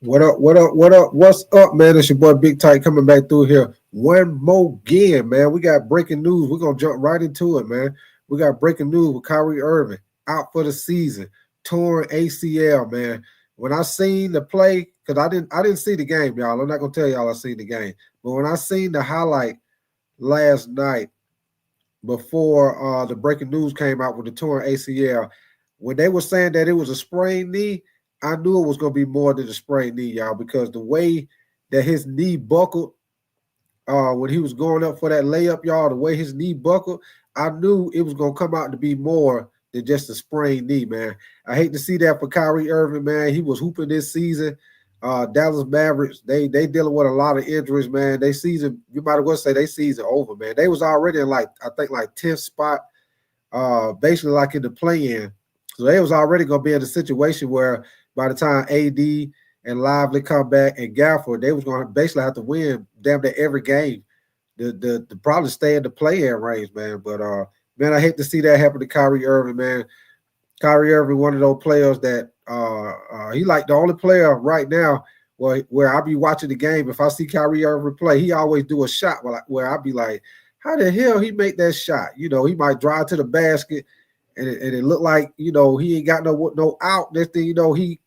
What up? What up? What up? What's up, man? It's your boy Big Tight coming back through here. One more again, man. We got breaking news. We're gonna jump right into it, man. We got breaking news with Kyrie Irving out for the season, torn ACL, man. When I seen the play, because I didn't see the game, y'all. I'm not gonna tell y'all I seen the game, but when I seen the highlight last night before the breaking news came out with the torn ACL, when they were saying that it was a sprained knee, I knew it was going to be more than a sprained knee, y'all, because the way that his knee buckled when he was going up for that layup, y'all, the way his knee buckled, I knew it was going to come out to be more than just a sprained knee, man. I hate to see that for Kyrie Irving, man. He was hooping this season. Dallas Mavericks, they dealing with a lot of injuries, man. They season, you might as well say they season over, man. They was already in I think 10th spot, basically like in the play-in. So they was already gonna be in a situation where by the time AD and Lively come back and Gafford, they was gonna basically have to win damn near every game to probably stay in the play-in range, man. But man, I hate to see that happen to Kyrie Irving, man. Kyrie Irving, one of those players that he like the only player right now where I be watching the game. If I see Kyrie Irving play, he always do a shot where I be like, how the hell he make that shot? You know, he might drive to the basket and it look like, you know, he ain't got no out. Next thing you know, he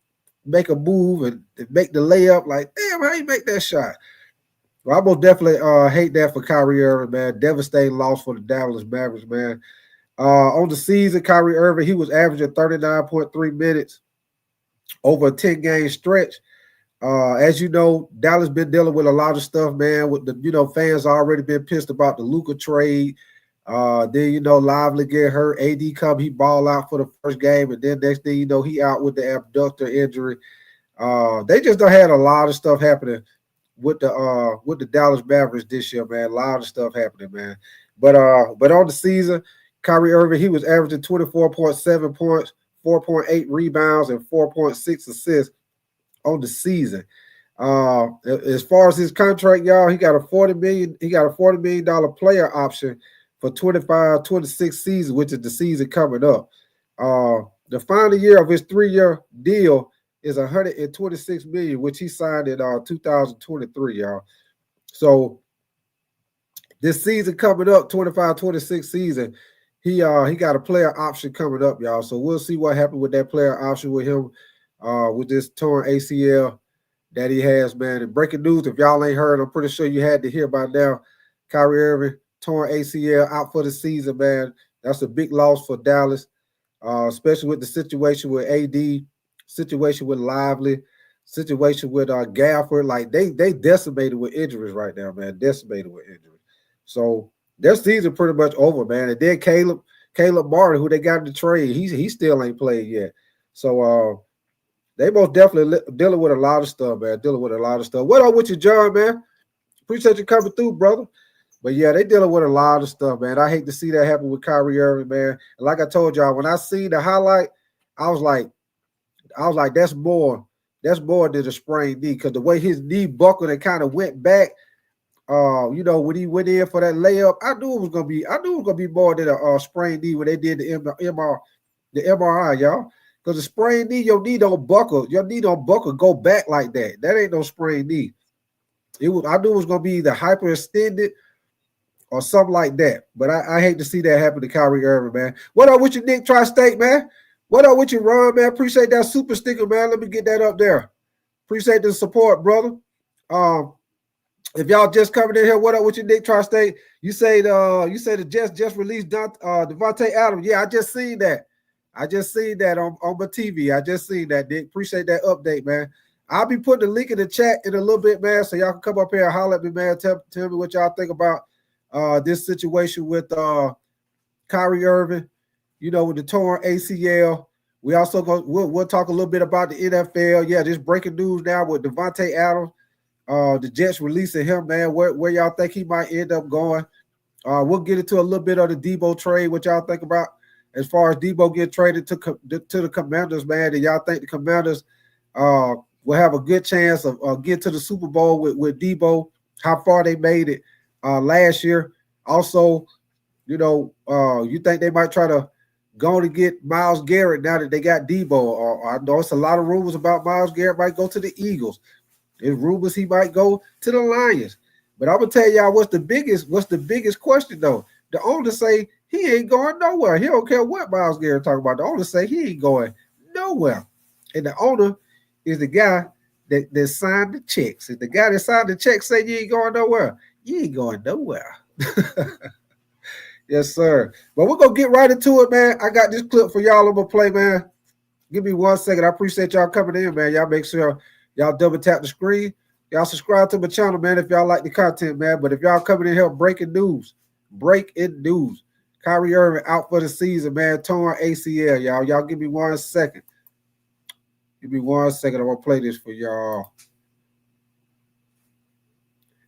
make a move and make the layup. Like, damn, how you make that shot? Well, I most definitely hate that for Kyrie Irving, man. Devastating loss for the Dallas Mavericks, man. On the season, Kyrie Irving, he was averaging 39.3 minutes over a 10-game stretch. As you know, Dallas been dealing with a lot of stuff, man. With the, you know, fans already been pissed about the Luka trade. Then, you know, Lively get hurt. AD come, he ball out for the first game, and then next thing you know, he out with the abductor injury. They just done had a lot of stuff happening with the Dallas Mavericks this year, man. A lot of stuff happening, man. But on the season, Kyrie Irving, he was averaging 24.7 points, 4.8 rebounds, and 4.6 assists on the season. As far as his contract, y'all, he got a $40 million player option for 25-26 season, which is the season coming up. The final year of his 3-year deal is $126 million, which he signed in 2023, y'all. So this season coming up, 25-26 season, he got a player option coming up, y'all. So we'll see what happened with that player option with him, with this torn ACL that he has, man. And breaking news, if y'all ain't heard, I'm pretty sure you had to hear by now. Kyrie Irving, torn ACL, out for the season, man. That's a big loss for Dallas, especially with the situation with AD, situation with Lively, situation with Gafford. Like they decimated with injuries right now, man. Decimated with injuries. So their season pretty much over, man. And then Caleb Martin, who they got in the trade, he still ain't played yet. So they most definitely dealing with a lot of stuff, man. Dealing with a lot of stuff. What up with you, John, man? Appreciate you coming through, brother. But yeah, they dealing with a lot of stuff, man. I hate to see that happen with Kyrie Irving, man. And like I told y'all, when I seen the highlight, I was like, that's more than a sprained knee, because the way his knee buckled and kind of went back. You know, when he went in for that layup, I knew it was gonna be more than a sprained knee when they did the MRI, y'all. Because the sprained knee, your knee don't buckle, go back like that. That ain't no sprained knee. I knew it was gonna be either hyperextended or something like that. But I hate to see that happen to Kyrie Irving, man. What up with you, Nick Tri-State, man? What up with you, Ron, man? Appreciate that super sticker, man. Let me get that up there. Appreciate the support, brother. If y'all just coming in here, what up with you, Nick Tri-State? You say the Jets just released Devontae Adams. Yeah, I just seen that. I just seen that on my TV. I just seen that, Nick. Appreciate that update, man. I'll be putting the link in the chat in a little bit, man, so y'all can come up here and holler at me, man. Tell me what y'all think about this situation with Kyrie Irving, you know, with the torn ACL. We also we'll talk a little bit about the NFL. Yeah, just breaking news now with Devontae Adams. The Jets releasing him, man. Where y'all think he might end up going? We'll get into a little bit of the Debo trade. What y'all think about as far as Debo get traded to the Commanders, man? Do y'all think the Commanders will have a good chance of getting to the Super Bowl with Debo? How far they made it last year? Also, you know, you think they might try to going to get Myles Garrett now that they got Debo. Or I know it's a lot of rumors about Myles Garrett might go to the Eagles. There's rumors he might go to the Lions. But I'm gonna tell y'all what's the biggest question though. The owner say he ain't going nowhere. He don't care what Myles Garrett talking about. The owner say he ain't going nowhere. And the owner is the guy that signed the checks. And the guy that signed the check say you ain't going nowhere. You ain't going nowhere. Yes, sir. But we're gonna get right into it, man. I got this clip for y'all. I'm gonna play, man. Give me 1 second. I appreciate y'all coming in, man. Y'all make sure y'all double tap the screen. Y'all subscribe to my channel, man, if y'all like the content, man. But if y'all coming in here, breaking news. Kyrie Irving out for the season, man. Torn ACL, y'all. Y'all give me 1 second. Give me 1 second. I'm going to play this for y'all.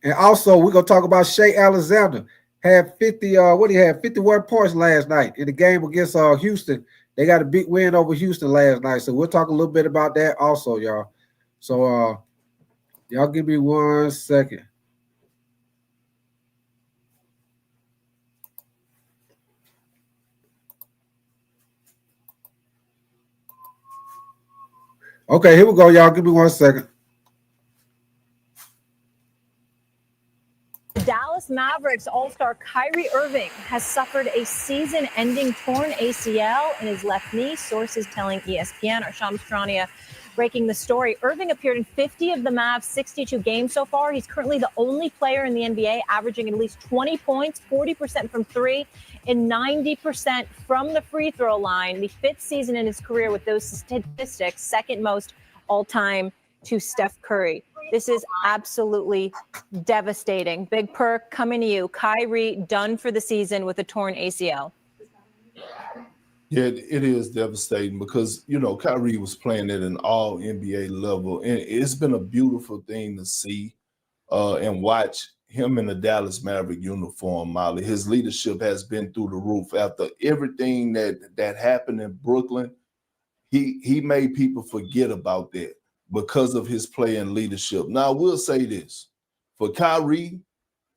And also, we're going to talk about Shea Alexander. Had 51 points last night in the game against Houston. They got a big win over Houston last night. So we'll talk a little bit about that also, y'all. So y'all give me 1 second. Okay, here we go, y'all. Give me 1 second. Dallas Mavericks All-Star Kyrie Irving has suffered a season-ending torn ACL in his left knee, sources telling ESPN. Our Shams Trania breaking the story. Irving appeared in 50 of the Mavs' 62 games so far. He's currently the only player in the NBA averaging at least 20 points, 40% from three, and 90% from the free throw line. The fifth season in his career with those statistics, second most all-time to Steph Curry. This is absolutely devastating. Big Perk coming to you. Kyrie done for the season with a torn ACL. Yeah, it is devastating because, Kyrie was playing at an all NBA level. And it's been a beautiful thing to see and watch him in the Dallas Maverick uniform, Molly. His leadership has been through the roof. After everything that happened in Brooklyn, he made people forget about that because of his play and leadership. Now, I will say this. For Kyrie,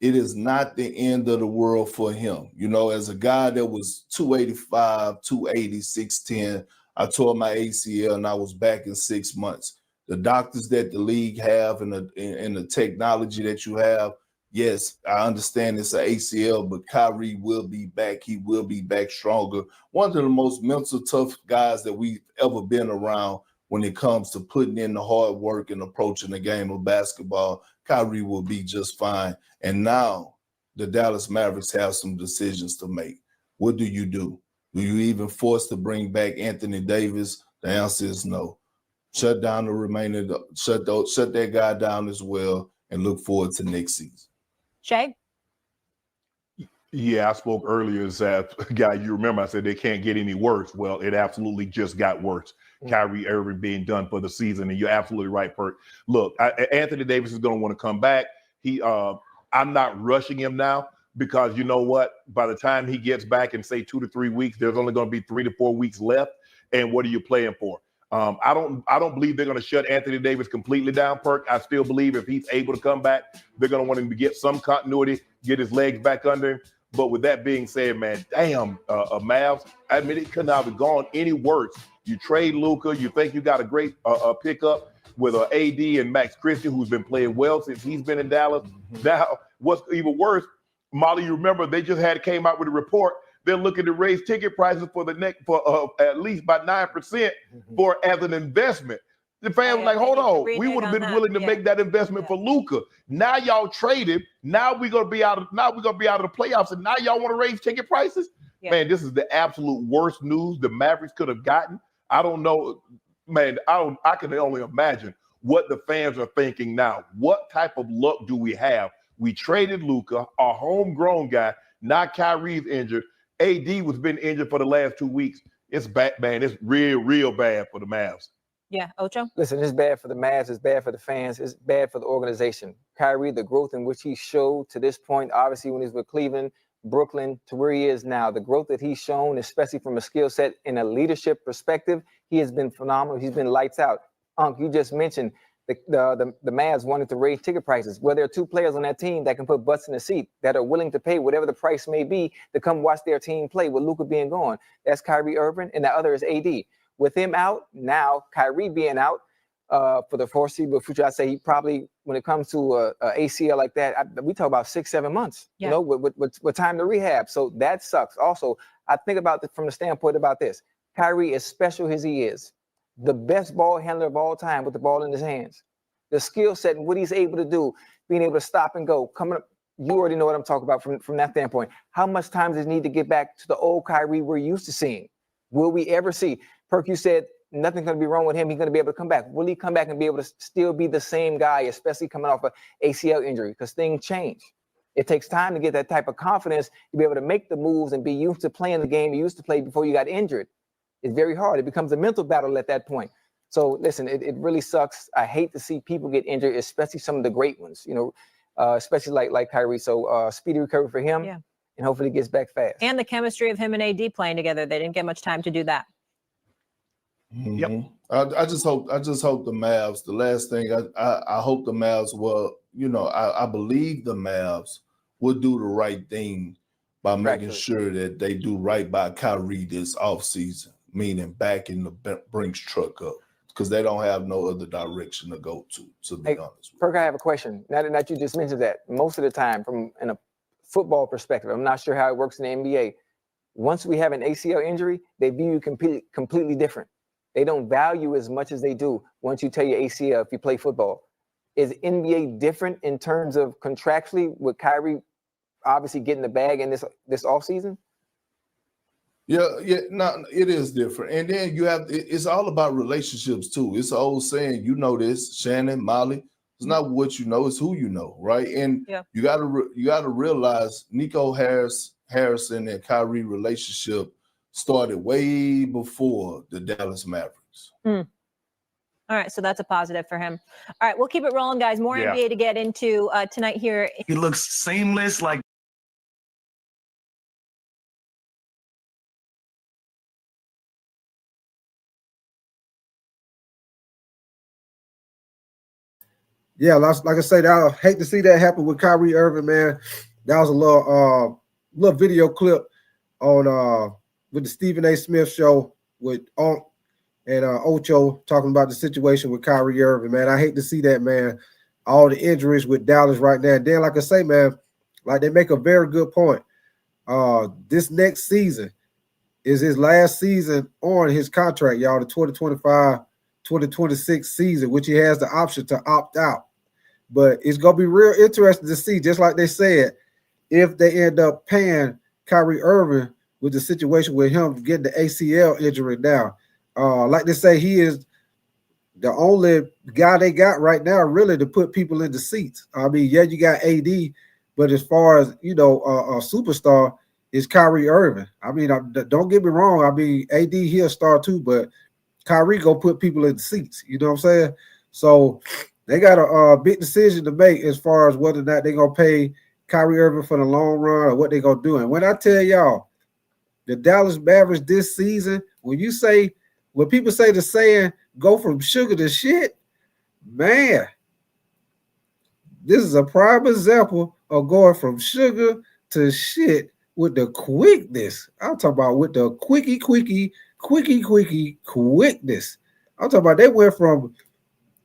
it is not the end of the world for him. As a guy that was 285, 280, 6'10", I tore my ACL and I was back in 6 months. The doctors that the league have and the technology that you have, yes, I understand it's an ACL, but Kyrie will be back. He will be back stronger. One of the most mental tough guys that we've ever been around when it comes to putting in the hard work and approaching the game of basketball. Kyrie will be just fine. And now the Dallas Mavericks have some decisions to make. What do you do? Do you even force to bring back Anthony Davis? The answer is no. Shut down the remainder, shut that guy down as well, and look forward to next season. Shay? Yeah, I spoke earlier as that guy. You remember I said they can't get any worse. Well, it absolutely just got worse. Kyrie Irving being done for the season, and you're absolutely right, Perk. Look, Anthony Davis is going to want to come back. I'm not rushing him now because you know what? By the time he gets back in say 2 to 3 weeks, there's only going to be 3 to 4 weeks left. And what are you playing for? I don't believe they're going to shut Anthony Davis completely down, Perk. I still believe if he's able to come back, they're going to want him to get some continuity, get his legs back under him. But with that being said, man, damn, Mavs, I mean, it could not have gone any worse. You trade Luka, you think you got a great pickup with AD and Max Christie, who's been playing well since he's been in Dallas. Now, what's even worse, Molly, you remember they just came out with a report. They're looking to raise ticket prices for at least by 9% as an investment. The fans were like, hold on, we would have been willing to make that investment for Luka. Now y'all traded. Now we're gonna be out of the playoffs, and now y'all want to raise ticket prices? Yeah. Man, this is the absolute worst news the Mavericks could have gotten. I don't know, man. I can only imagine what the fans are thinking now. What type of luck do we have? We traded Luka, our homegrown guy. Now Kyrie's injured. AD was been injured for the last 2 weeks. It's bad, man. It's real bad for the Mavs. Yeah, Ocho? Listen, it's bad for the Mavs. It's bad for the fans. It's bad for the organization. Kyrie, the growth in which he showed to this point, obviously when he was with Cleveland, Brooklyn, to where he is now, the growth that he's shown, especially from a skill set and a leadership perspective, he has been phenomenal. He's been lights out. You just mentioned the Mavs wanted to raise ticket prices. Well, there are two players on that team that can put butts in the seat, that are willing to pay whatever the price may be to come watch their team play with Luka being gone. That's Kyrie Irving, and the other is AD. With him out, now Kyrie being out for the foreseeable future, I say he probably, when it comes to a ACL like that, we talk about 6-7 months, you know, with time to rehab. So that sucks. Also, I think about it from the standpoint about this. Kyrie, as special as he is, the best ball handler of all time with the ball in his hands, the skill set and what he's able to do, being able to stop and go, coming up. You already know what I'm talking about from that standpoint. How much time does he need to get back to the old Kyrie we're used to seeing? Will we ever see? Perk, you said nothing's going to be wrong with him. He's going to be able to come back. Will he come back and be able to still be the same guy, especially coming off an ACL injury? Because things change. It takes time to get that type of confidence to be able to make the moves and be used to playing the game you used to play before you got injured. It's very hard. It becomes a mental battle at that point. So listen, it really sucks. I hate to see people get injured, especially some of the great ones, you know, especially like Kyrie. So speedy recovery for him, and hopefully he gets back fast. And the chemistry of him and AD playing together. They didn't get much time to do that. Yep. I just hope the Mavs, the last thing, I hope the Mavs will, you know, I believe the Mavs will do the right thing by making sure that they do right by Kyrie this offseason, meaning backing the Brinks truck up, because they don't have no other direction to go to be honest with you. Perk, I have a question. Now that you just mentioned that, most of the time from in a football perspective, I'm not sure how it works in the NBA. Once we have an ACL injury, they view you completely different. They don't value as much as they do once you tear your ACL if you play football. Is NBA different in terms of contractually with Kyrie obviously getting the bag in this offseason? Yeah, no, it is different. And then you have, it's all about relationships too. It's an old saying, you know this, Shannon, Molly, it's not what you know, it's who you know, right? And you gotta realize Nico Harrison and Kyrie relationship started way before the Dallas Mavericks. All right, so that's a positive for him. All right, we'll keep it rolling, guys. More NBA to get into tonight here. He looks seamless, like Yeah, like I said, I hate to see that happen with Kyrie Irving, man. That was a little video clip on with the Stephen A. Smith show with Onk and Ocho talking about the situation with Kyrie Irving, man. I hate to see that, man. All the injuries with Dallas right now. And then, like I say, man, like they make a very good point. This next season is his last season on his contract, y'all, the 2025-2026 season, which he has the option to opt out. But it's going to be real interesting to see, just like they said, if they end up paying Kyrie Irving with the situation with him getting the ACL injury now. Like they say, he is the only guy they got right now really to put people in the seats. I mean, yeah, you got AD, but as far as, you know, a superstar is Kyrie Irving. I mean, don't get me wrong. I mean, AD, he'll star too, but Kyrie go put people in the seats. You know what I'm saying? So they got a big decision to make as far as whether or not they're going to pay Kyrie Irving for the long run or what they're going to do. And when I tell y'all, the Dallas Mavericks this season, when people say the saying, go from sugar to shit, man, this is a prime example of going from sugar to shit with the quickness. I'm talking about with the quickie quickness. I'm talking about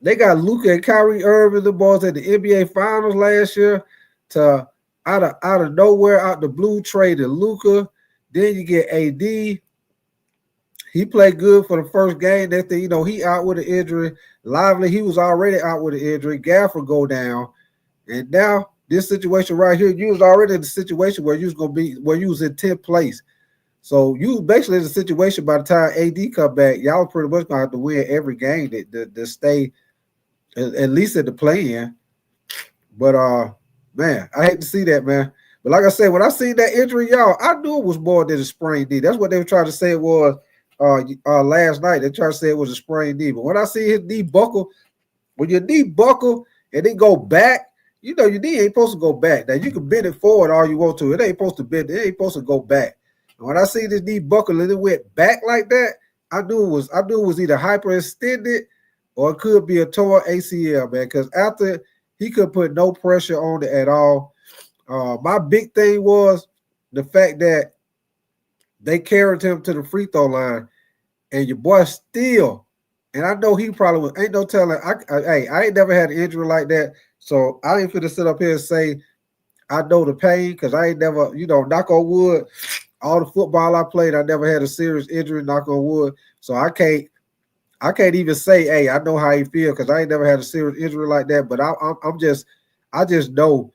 they got Luka and Kyrie Irving, the boys at the NBA Finals last year, to out of nowhere, out the blue, traded Luka. Then you get AD. He played good for the first game. That thing, you know, he out with an injury. Lively, he was already out with an injury. Gafford go down, and now this situation right here, you was already in the situation where you was in 10th place. So you basically in the situation by the time AD come back, y'all pretty much gonna have to win every game to stay at least at the play-in. But man, I hate to see that, man. But like I said, when I seen that injury, y'all, I knew it was more than a sprained knee. That's what they were trying to say it was last night. They tried to say it was a sprained knee. But when I see his knee buckle, when your knee buckle and it go back, you know your knee ain't supposed to go back. Now you can bend it forward all you want to. It ain't supposed to bend. It ain't supposed to go back. And when I see this knee buckle and it went back like that, I knew it was either hyperextended or it could be a torn ACL, man, because after he could put no pressure on it at all. My big thing was the fact that they carried him to the free throw line, and your boy still, and I know he probably was, ain't no telling. I ain't never had an injury like that, so I ain't finna sit up here and say I know the pain because I ain't never, knock on wood. All the football I played, I never had a serious injury, knock on wood. So I can't even say, hey, I know how he feel because I ain't never had a serious injury like that. But I just know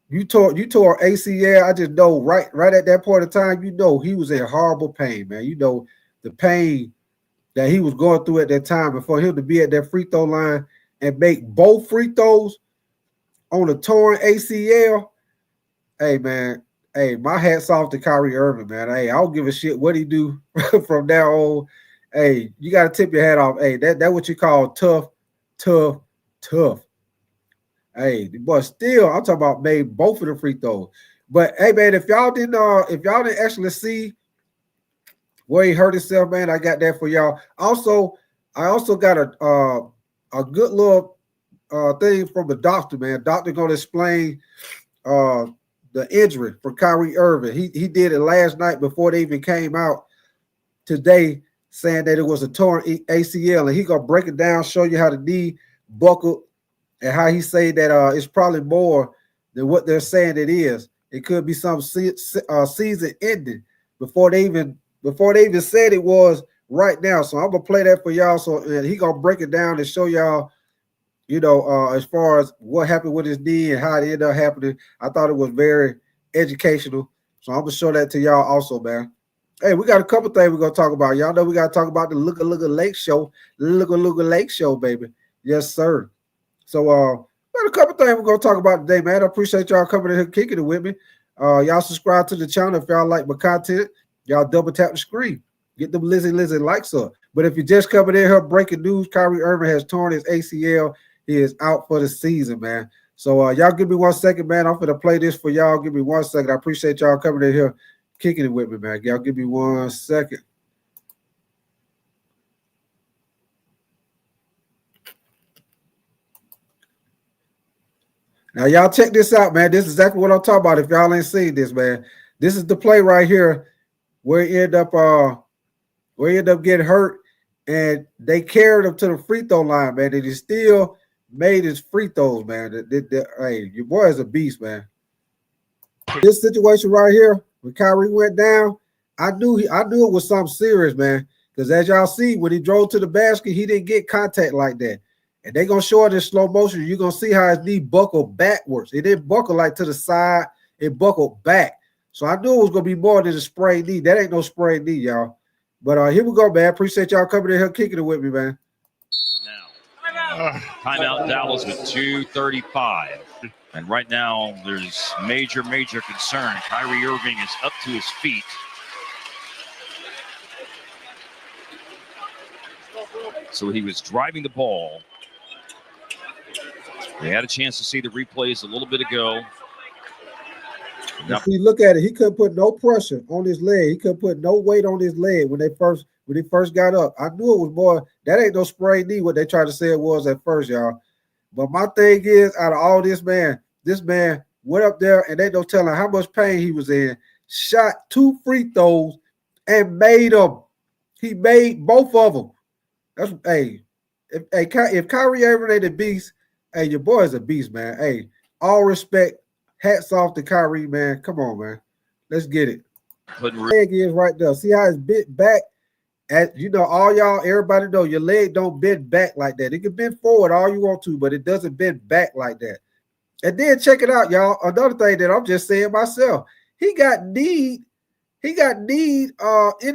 you tore ACL. I just know right at that point in time, he was in horrible pain, man. The pain that he was going through at that time, and for him to be at that free throw line and make both free throws on a torn ACL, hey man, hey, my hat's off to Kyrie Irving, man. Hey, I don't give a shit what he do from now on. Hey, you got to tip your hat off. Hey, that what you call tough. Hey, but still, I'm talking about made both of the free throws. But hey, man, if y'all didn't actually see where he hurt himself, man, I got that for y'all. Also, I also got a good little thing from the doctor, man. Doctor gonna explain the injury for Kyrie Irving. He did it last night before they even came out today, saying that it was a torn ACL, and he gonna break it down, show you how the knee buckled, and how he say that it's probably more than what they're saying it is. It could be some season ending before they even said it was right now. So I'm gonna play that for y'all. So he gonna break it down and show y'all, as far as what happened with his knee and how it ended up happening. I thought it was very educational. So I'm gonna show that to y'all also, man. Hey, we got a couple things we're gonna talk about. Y'all know we gotta talk about the Looka Lake show. Looka Lake show, baby. Yes, sir. So got a couple things we're gonna talk about today, man. I appreciate y'all coming in here kicking it with me. Y'all subscribe to the channel if y'all like my content. Y'all double tap the screen. Get them Lizzie likes up. But if you're just coming in here, breaking news, Kyrie Irving has torn his ACL. He is out for the season, man. So y'all give me 1 second, man. I'm gonna play this for y'all. Give me 1 second. I appreciate y'all coming in here kicking it with me, man. Y'all give me 1 second. Now, y'all check this out, man. This is exactly what I'm talking about. If y'all ain't seen this, man, this is the play right here where he end up getting hurt, and they carried him to the free throw line, man. And he still made his free throws, man. Hey, your boy is a beast, man. This situation right here, when Kyrie went down, I knew it was something serious, man. Because as y'all see, when he drove to the basket, he didn't get contact like that. And they're going to show it in slow motion. You're going to see how his knee buckled backwards. It didn't buckle like to the side. It buckled back. So I knew it was going to be more than a sprained knee. That ain't no sprained knee, y'all. But here we go, man. Appreciate y'all coming in here kicking it with me, man. Now, timeout Dallas with 2:35. And right now, there's major concern. Kyrie Irving is up to his feet. So he was driving the ball. They had a chance to see the replays a little bit ago. See, look at it. He couldn't put no pressure on his leg. He couldn't put no weight on his leg when he first got up. I knew it was more. That ain't no sprained knee, what they tried to say it was at first, y'all. But my thing is, out of all this man went up there and they don't tell him how much pain he was in, shot 2 free throws and made them. He made both of them. That's if Kyrie Irving ain't a beast, hey, your boy is a beast, man. Hey, all respect. Hats off to Kyrie, man. Come on, man. Let's get it. Leg is right there. See how it's bent back? All y'all, everybody know your leg don't bend back like that. It can bend forward all you want to, but it doesn't bend back like that. And then check it out, y'all. Another thing that I'm just saying myself, he got need in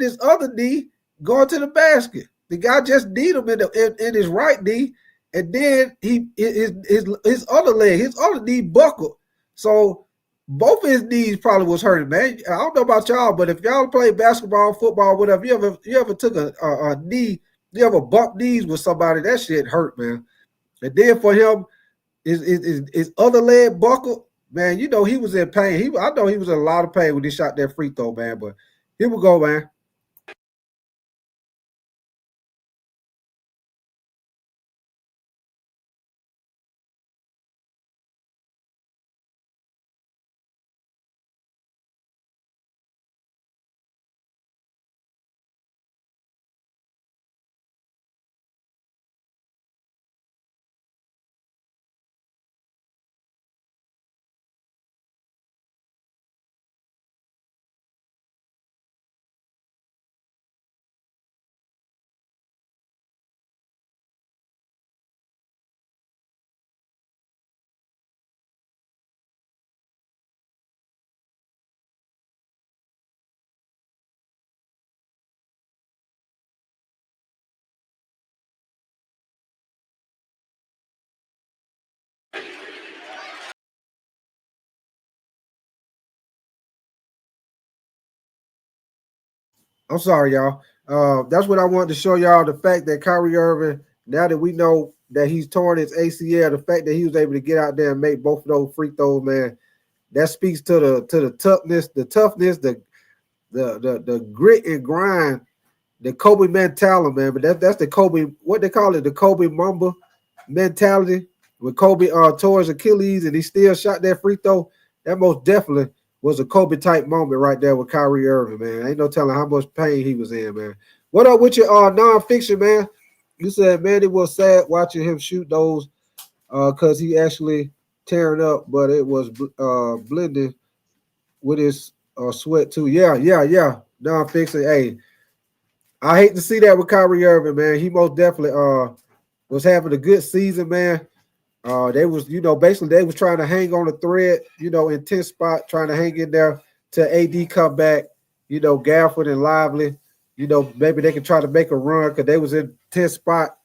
his other knee going to the basket. The guy just need him in his right knee, and then his other leg, his other knee buckled. So both of his knees probably was hurting, man. I don't know about y'all, but if y'all play basketball, football, whatever, you ever took a knee, you ever bumped knees with somebody, that shit hurt, man. And then for him, his other leg buckled, man, he was in pain. I know he was in a lot of pain when he shot that free throw, man. But here we go, man. I'm sorry, y'all. That's what I wanted to show y'all. The fact that Kyrie Irving, now that we know that he's torn his ACL, the fact that he was able to get out there and make both of those free throws, man, that speaks to the toughness, the grit and grind, the Kobe mentality, man. But that's the Kobe, what they call it, the Kobe Mamba mentality. When Kobe tore his Achilles and he still shot that free throw, that most definitely was a Kobe type moment right there with Kyrie Irving, man. Ain't no telling how much pain he was in, man. What up with your nonfiction, man? You said, man, it was sad watching him shoot those because he actually tearing up, but it was blending with his sweat too. Yeah. Nonfiction. Hey, I hate to see that with Kyrie Irving, man. He most definitely was having a good season, man. They was, basically they was trying to hang on the thread, in 10th spot, trying to hang in there till AD come back, Gafford and Lively, maybe they could try to make a run because they was in 10th spot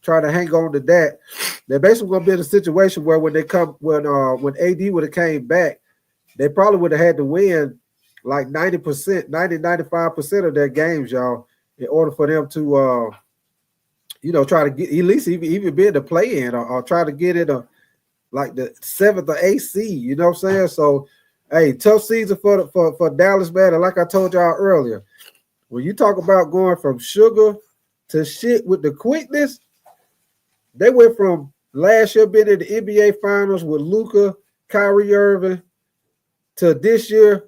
trying to hang on to that. They're basically gonna be in a situation where when AD would have came back, they probably would have had to win like 95% of their games, y'all, in order for them to try to get at least even be in the play in or try to get it like the 7th or 8th seed. You know what I'm saying? So, hey, tough season for Dallas, man. And like I told y'all earlier, when you talk about going from sugar to shit with the quickness, they went from last year being in the NBA Finals with Luka, Kyrie Irving, to this year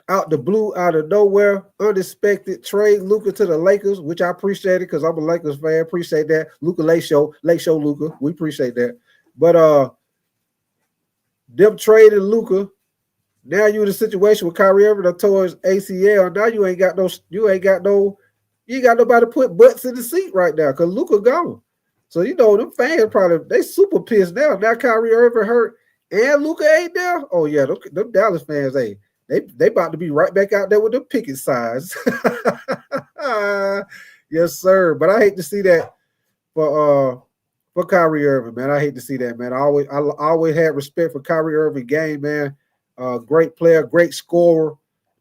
out the blue, out of nowhere, unexpected trade Luka to the Lakers, which I appreciate it because I'm a Lakers fan. Appreciate that. Luka late show Luka. We appreciate that. But them trading Luka, now you in a situation with Kyrie Irving towards ACL. Now you ain't got nobody to put butts in the seat right now because Luka gone. So them fans probably they super pissed now. Now Kyrie Irving hurt and Luka ain't there. Oh yeah, them Dallas fans, They about to be right back out there with the picket signs. Yes, sir. But I hate to see that for Kyrie Irving, man. I hate to see that, man. I always had respect for Kyrie Irving game, man. Great player, great scorer.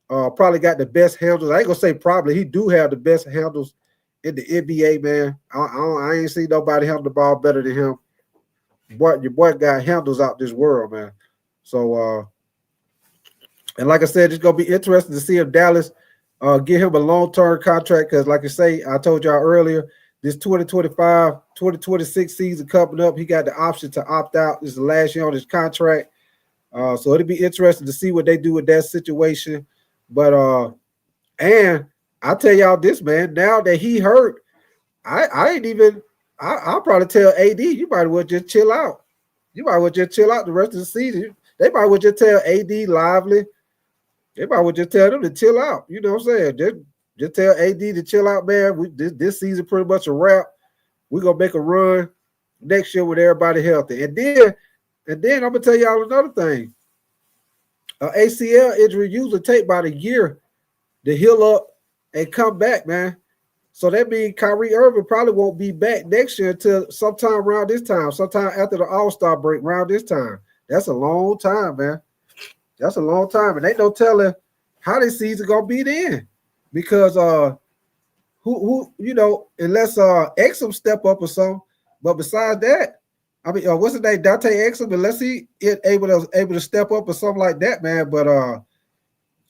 Probably got the best handles. I ain't gonna say probably. He do have the best handles in the NBA, man. I ain't seen nobody handle the ball better than him. Your boy got handles out this world, man. So and like I said, it's going to be interesting to see if Dallas get him a long-term contract because, like I say, I told y'all earlier, this 2025, 2026 season coming up, he got the option to opt out. This is the last year on his contract. So it'll be interesting to see what they do with that situation. But and I tell y'all this, man, now that he hurt, I'll probably tell AD, you might as well just chill out. You might as well just chill out the rest of the season. They might as well just tell AD Lively. They might well just tell them to chill out. You know what I'm saying? Just tell AD to chill out, man. This season pretty much a wrap. We're gonna make a run next year with everybody healthy. And then I'm gonna tell y'all another thing. ACL injury usually take about a year to heal up and come back, man. So that means Kyrie Irving probably won't be back next year until sometime around this time, sometime after the All-Star break, around this time. That's a long time, man. That's a long time, and ain't no telling how this season gonna be then, because who unless Exum step up or something. But besides that, I mean, what's his name, Dante Exum? Unless he able to step up or something like that, man. But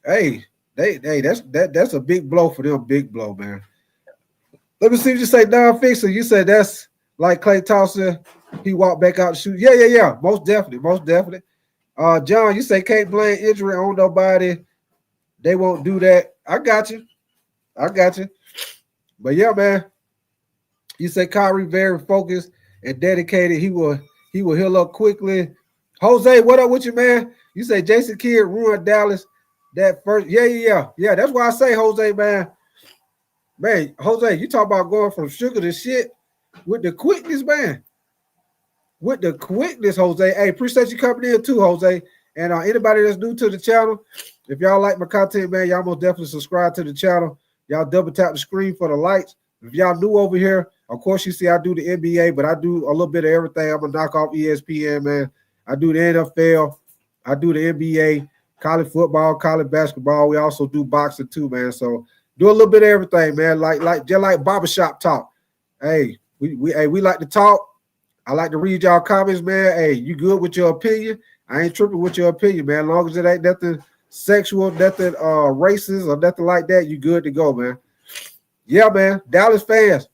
hey, that's a big blow for them, big blow, man. Let me see if you say non-fiction. You said that's like Klay Thompson. He walked back out and shoot. Yeah. Most definitely. John, you say can't blame injury on nobody. They won't do that. I got you. But yeah, man. You say Kyrie very focused and dedicated. He will heal up quickly. Jose, what up with you, man? You say Jason Kidd ruined Dallas that first. Yeah. That's why I say, Jose, man. Man, Jose, you talk about going from sugar to shit with the quickness, man. With the quickness, Jose. Hey, appreciate you coming in too, Jose. And anybody that's new to the channel, if y'all like my content, man, y'all most definitely subscribe to the channel. Y'all double tap the screen for the lights. If y'all new over here, of course, you see I do the NBA, but I do a little bit of everything. I'm going to knock off ESPN, man. I do the NFL. I do the NBA, college football, college basketball. We also do boxing too, man. So Do a little bit of everything, man. Like just like barbershop talk. Hey, we like to talk. I like to read y'all comments, man. Hey, you good with your opinion? I ain't tripping with your opinion, man. As long as it ain't nothing sexual, nothing racist, or nothing like that, you good to go, man. Yeah, man. Dallas fans,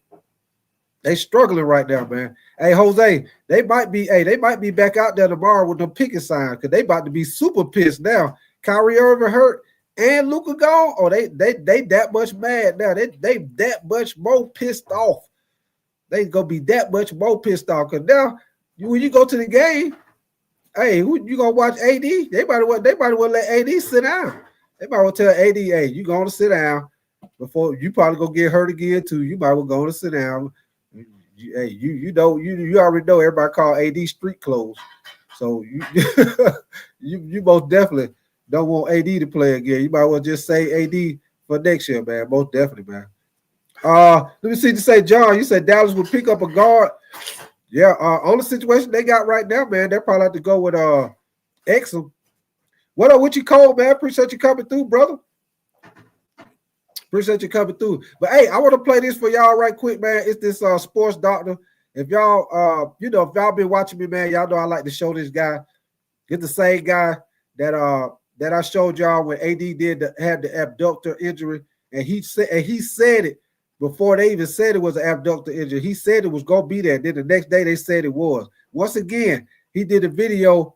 they struggling right now, man. Hey, Jose, they might be back out there tomorrow with them picket signs because they about to be super pissed now. Kyrie Irving hurt and Luka gone. Oh, they that much mad now. They that much more pissed off. They gonna be that much more pissed off because now when you go to the game, hey, who you gonna watch AD? They might want to let AD sit down. They might want to tell AD, hey, you going to sit down before you probably gonna get hurt again too. You might want to go to sit down. You already know everybody call AD street clothes, so you most definitely don't want AD to play again. You might well just say AD for next year, man. Most definitely, man. Let me see. You say, John, you said Dallas would pick up a guard. Yeah, on the situation they got right now, man, they'll probably have to go with Exum. What up with you, Cole, man? Appreciate you coming through, brother. Appreciate you coming through. But hey, I want to play this for y'all right quick, man. It's this sports doctor. If y'all if y'all been watching me, man, y'all know I like to show this guy. Get the same guy that I showed y'all when AD had the abductor injury, and he said it before they even said it was an abductor injury. He said it was gonna be there. Then the next day they said it was. Once again, he did a video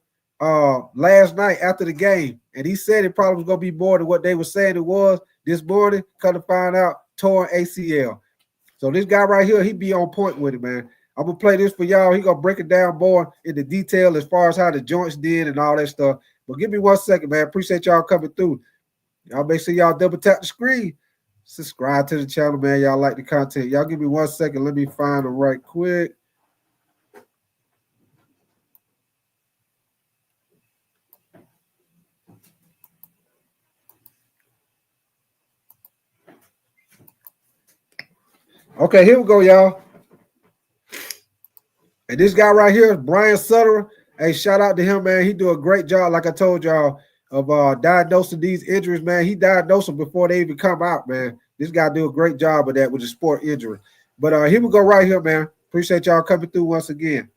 last night after the game, and he said it probably was gonna be more than what they were saying it was. This morning, come to find out, torn ACL. So this guy right here, he be on point with it, man. I'm gonna play this for y'all. He gonna break it down more into detail as far as how the joints did and all that stuff. But give me 1 second, man. Appreciate y'all coming through. Y'all make sure y'all double tap the screen. Subscribe to the channel, man. Y'all like the content. Y'all give me 1 second. Let me find them right quick. Okay, here we go, y'all. And this guy right here, Brian Sutter. Hey, shout out to him, man. He do a great job, like I told y'all, of diagnosing these injuries, man. He diagnosed them before they even come out, man. This guy do a great job of that with the sport injury. But here we go right here, man. Appreciate y'all coming through once again.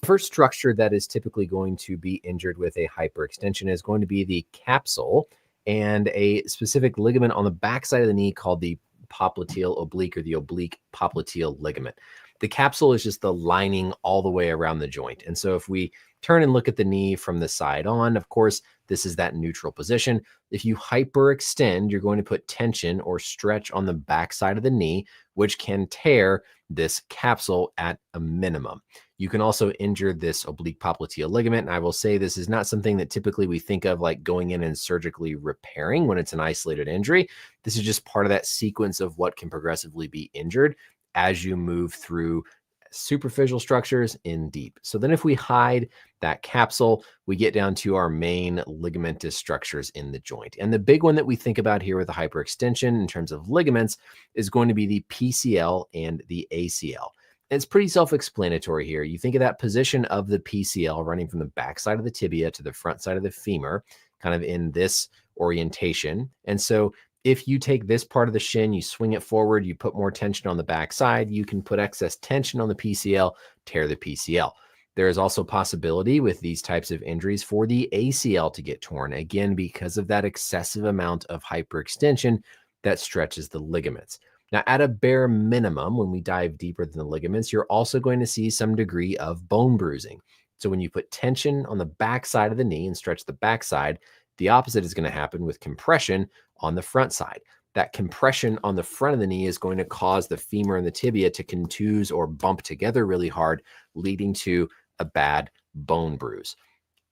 First structure that is typically going to be injured with a hyperextension is going to be the capsule and a specific ligament on the backside of the knee called the popliteal oblique or the oblique popliteal ligament. The capsule is just the lining all the way around the joint. And so if we turn and look at the knee from the side on, of course, this is that neutral position. If you hyperextend, you're going to put tension or stretch on the backside of the knee, which can tear this capsule at a minimum. You can also injure this oblique popliteal ligament. And I will say this is not something that typically we think of like going in and surgically repairing when it's an isolated injury. This is just part of that sequence of what can progressively be injured as you move through superficial structures in deep. So then if we hide that capsule, we get down to our main ligamentous structures in the joint. And the big one that we think about here with the hyperextension in terms of ligaments is going to be the PCL and the ACL. And it's pretty self-explanatory here. You think of that position of the PCL running from the backside of the tibia to the front side of the femur, kind of in this orientation. And so if you take this part of the shin, you swing it forward, you put more tension on the backside, you can put excess tension on the PCL, tear the PCL. There is also possibility with these types of injuries for the ACL to get torn, again, because of that excessive amount of hyperextension that stretches the ligaments. Now, at a bare minimum, when we dive deeper than the ligaments, you're also going to see some degree of bone bruising. So when you put tension on the backside of the knee and stretch the backside, the opposite is going to happen with compression on the front side. That compression on the front of the knee is going to cause the femur and the tibia to contuse or bump together really hard, leading to a bad bone bruise.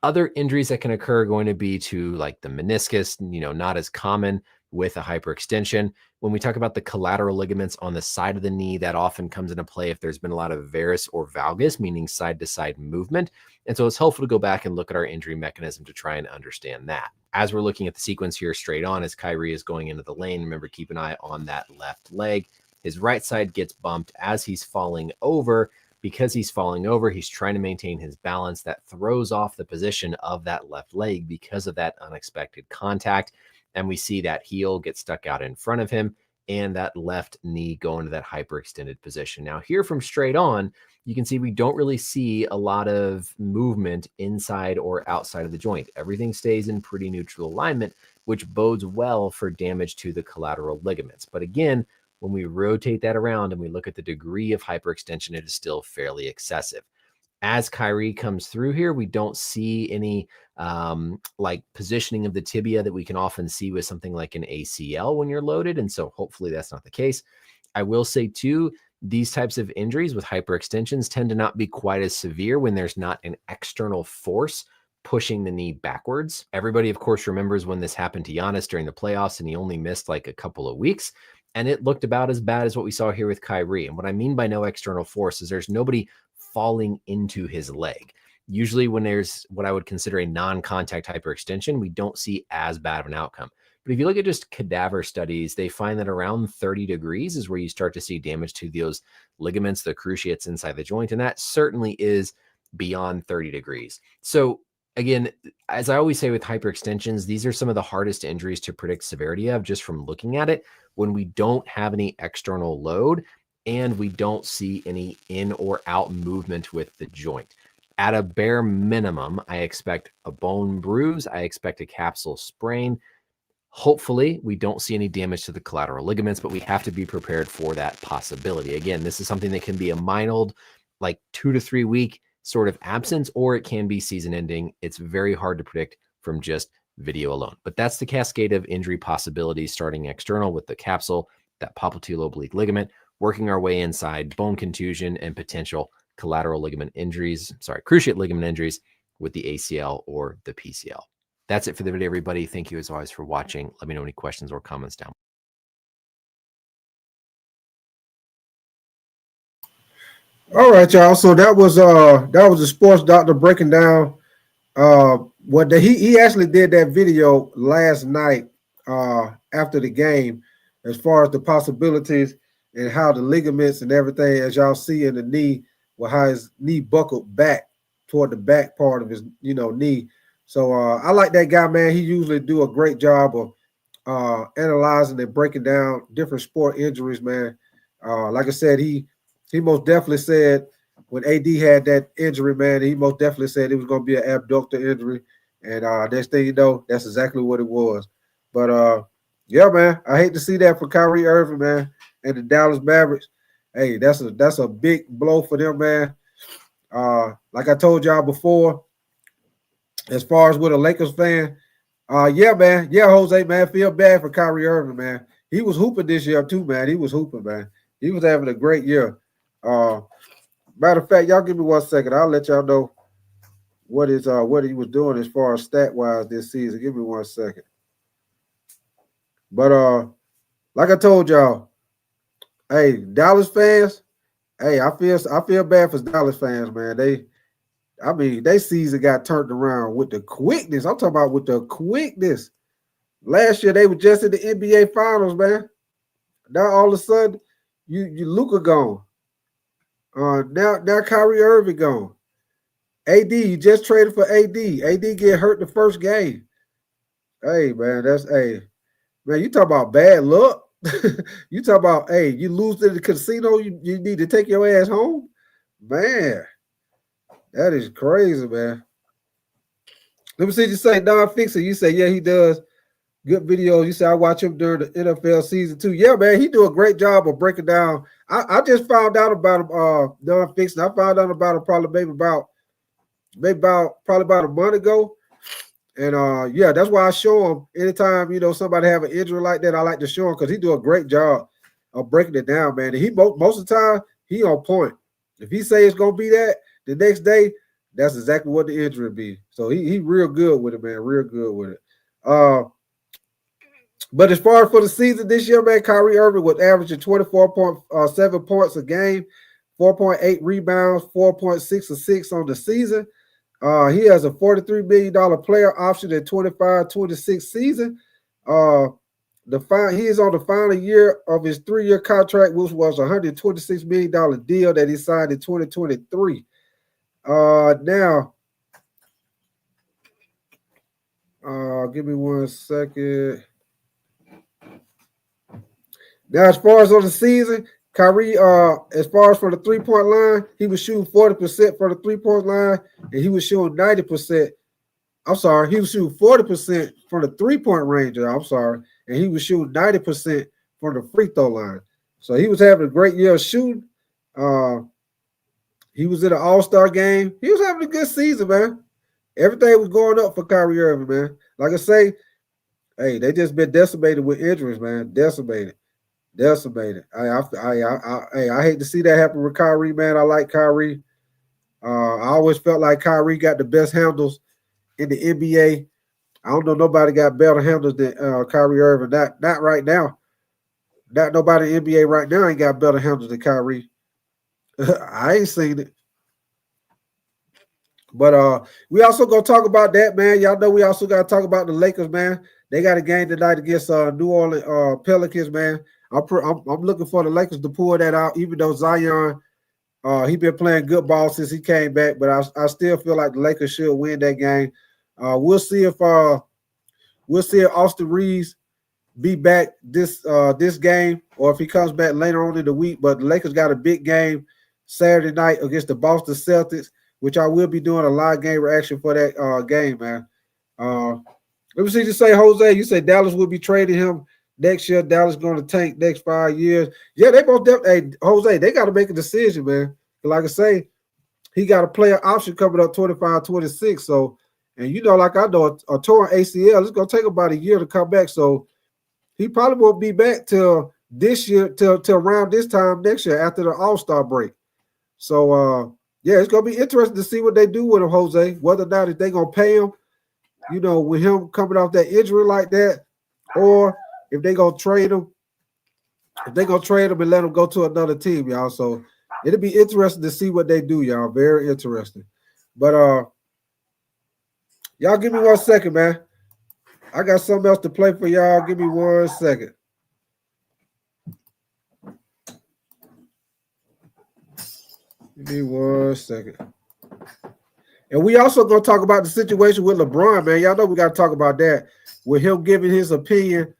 Other injuries that can occur are going to be to like the meniscus, not as common with a hyperextension. When we talk about the collateral ligaments on the side of the knee, that often comes into play if there's been a lot of varus or valgus, meaning side-to-side movement. And so it's helpful to go back and look at our injury mechanism to try and understand that. As we're looking at the sequence here straight on, as Kyrie is going into the lane, remember, keep an eye on that left leg. His right side gets bumped as he's falling over. because he's falling over, he's trying to maintain his balance. That throws off the position of that left leg because of that unexpected contact. And we see that heel get stuck out in front of him and that left knee go into that hyperextended position. Now here from straight on, you can see we don't really see a lot of movement inside or outside of the joint. Everything stays in pretty neutral alignment, which bodes well for damage to the collateral ligaments. But again, when we rotate that around and we look at the degree of hyperextension, it is still fairly excessive. As Kyrie comes through here, we don't see any like positioning of the tibia that we can often see with something like an ACL when you're loaded. And so hopefully that's not the case. I will say too, these types of injuries with hyperextensions tend to not be quite as severe when there's not an external force pushing the knee backwards. Everybody, of course, remembers when this happened to Giannis during the playoffs and he only missed like a couple of weeks. And it looked about as bad as what we saw here with Kyrie. And what I mean by no external force is there's nobody falling into his leg. Usually when there's what I would consider a non-contact hyperextension, we don't see as bad of an outcome. But if you look at just cadaver studies, they find that around 30 degrees is where you start to see damage to those ligaments, the cruciates inside the joint. And that certainly is beyond 30 degrees. So again, as I always say with hyperextensions, these are some of the hardest injuries to predict severity of just from looking at it when we don't have any external load and we don't see any in or out movement with the joint. At a bare minimum, I expect a bone bruise. I expect a capsule sprain. Hopefully, we don't see any damage to the collateral ligaments, but we have to be prepared for that possibility. Again, this is something that can be a mild, like 2 to 3 week sort of absence, or it can be season ending. It's very hard to predict from just video alone. But that's the cascade of injury possibilities starting external with the capsule, that popliteal oblique ligament, working our way inside, bone contusion, and potential collateral ligament injuries, cruciate ligament injuries with the ACL or the PCL. That's it for the video, everybody. Thank you as always for watching. Let me know any questions or comments down. All right, y'all. So that was the sports doctor breaking down what he actually did that video last night after the game as far as the possibilities and how the ligaments and everything, as y'all see in the knee, how his knee buckled back toward the back part of his knee. So I like that guy, man. He usually do a great job of analyzing and breaking down different sport injuries, man. Like I said, he most definitely said when AD had that injury, man, he most definitely said it was going to be an abductor injury. And next thing you know, that's exactly what it was. But, yeah, man, I hate to see that for Kyrie Irving, man, and the Dallas Mavericks. Hey, that's a big blow for them, man. Like I told y'all before, as far as with a Lakers fan, yeah, man. Yeah, Jose, man, feel bad for Kyrie Irving, man. He was hooping this year too, man. He was hooping, man. He was having a great year. Matter of fact, y'all give me 1 second. I'll let y'all know what he was doing as far as stat-wise this season. Give me 1 second. But like I told y'all, hey, Dallas fans, hey, I feel bad for Dallas fans, man. They season got turned around with the quickness. I'm talking about with the quickness. Last year they were just in the NBA Finals, man. Now all of a sudden, you Luka gone. Now Kyrie Irving gone. AD, you just traded for AD. AD get hurt the first game. Hey, man, man, you talk about bad luck. You talk about, hey, you lose to the casino, you need to take your ass home. Man, that is crazy, man. Let me see you say Don Fixer. You say, yeah, he does good videos. You say I watch him during the NFL season too. Yeah, man, he do a great job of breaking down. I just found out about him, Don Fixer. I found out about him probably about a month ago. And yeah, that's why I show him anytime somebody have an injury like that. I like to show him because he do a great job of breaking it down, man. And he most of the time he on point. If he say it's gonna be that the next day, that's exactly what the injury be. So he real good with it, man. Real good with it. But as far as for the season this year, man, Kyrie Irving was averaging 24.7 points a game, 4.8 rebounds, 4.6 assists on the season. He has a $43 million player option in 25-26 season. He is on the final year of his 3-year contract, which was a $126 million deal that he signed in 2023. Now, give me 1 second. Now, as far as on the season, Kyrie, as far as for the 3-point line, he was shooting 40% for the 3-point line, and he was shooting 90%. I'm sorry, he was shooting 40% from the 3-point range. I'm sorry, and he was shooting 90% from the free throw line. So he was having a great year of shooting. He was in an All-Star game. He was having a good season, man. Everything was going up for Kyrie Irving, man. Like I say, hey, they just been decimated with injuries, man. Decimated. I hate to see that happen with Kyrie, man. I like Kyrie. I always felt like Kyrie got the best handles in the NBA. I don't know nobody got better handles than Kyrie Irving. Not right now. Not nobody in the NBA right now ain't got better handles than Kyrie. I ain't seen it. But we also gonna talk about that, man. Y'all know we also gotta talk about the Lakers, man. They got a game tonight against New Orleans Pelicans, man. I'm looking for the Lakers to pull that out, even though Zion he been playing good ball since he came back, but I still feel like the Lakers should win that game. We'll see if Austin Reeves be back this game or if he comes back later on in the week. But the Lakers got a big game Saturday night against the Boston Celtics, which I will be doing a live game reaction for that game, man. Let me see you say, Jose, you say Dallas will be trading him next year. Dallas going to tank next 5 years. Yeah, they both hey, Jose, they got to make a decision, man. Like I say, he got a player option coming up 25-26. So, and you know, like I know, a torn ACL, it's going to take about a year to come back. So he probably won't be back till this year, till around this time next year after the All-Star break. So, yeah, it's going to be interesting to see what they do with him, Jose, whether or not if they're going to pay him, you know, with him coming off that injury like that, or if they gonna trade him, and let him go to another team, y'all. So it'll be interesting to see what they do, y'all. Very interesting. But y'all give me 1 second, man. I got something else to play for y'all. Give me 1 second. Give me 1 second. And we also gonna talk about the situation with LeBron, man. Y'all know we gotta talk about that with him giving his opinion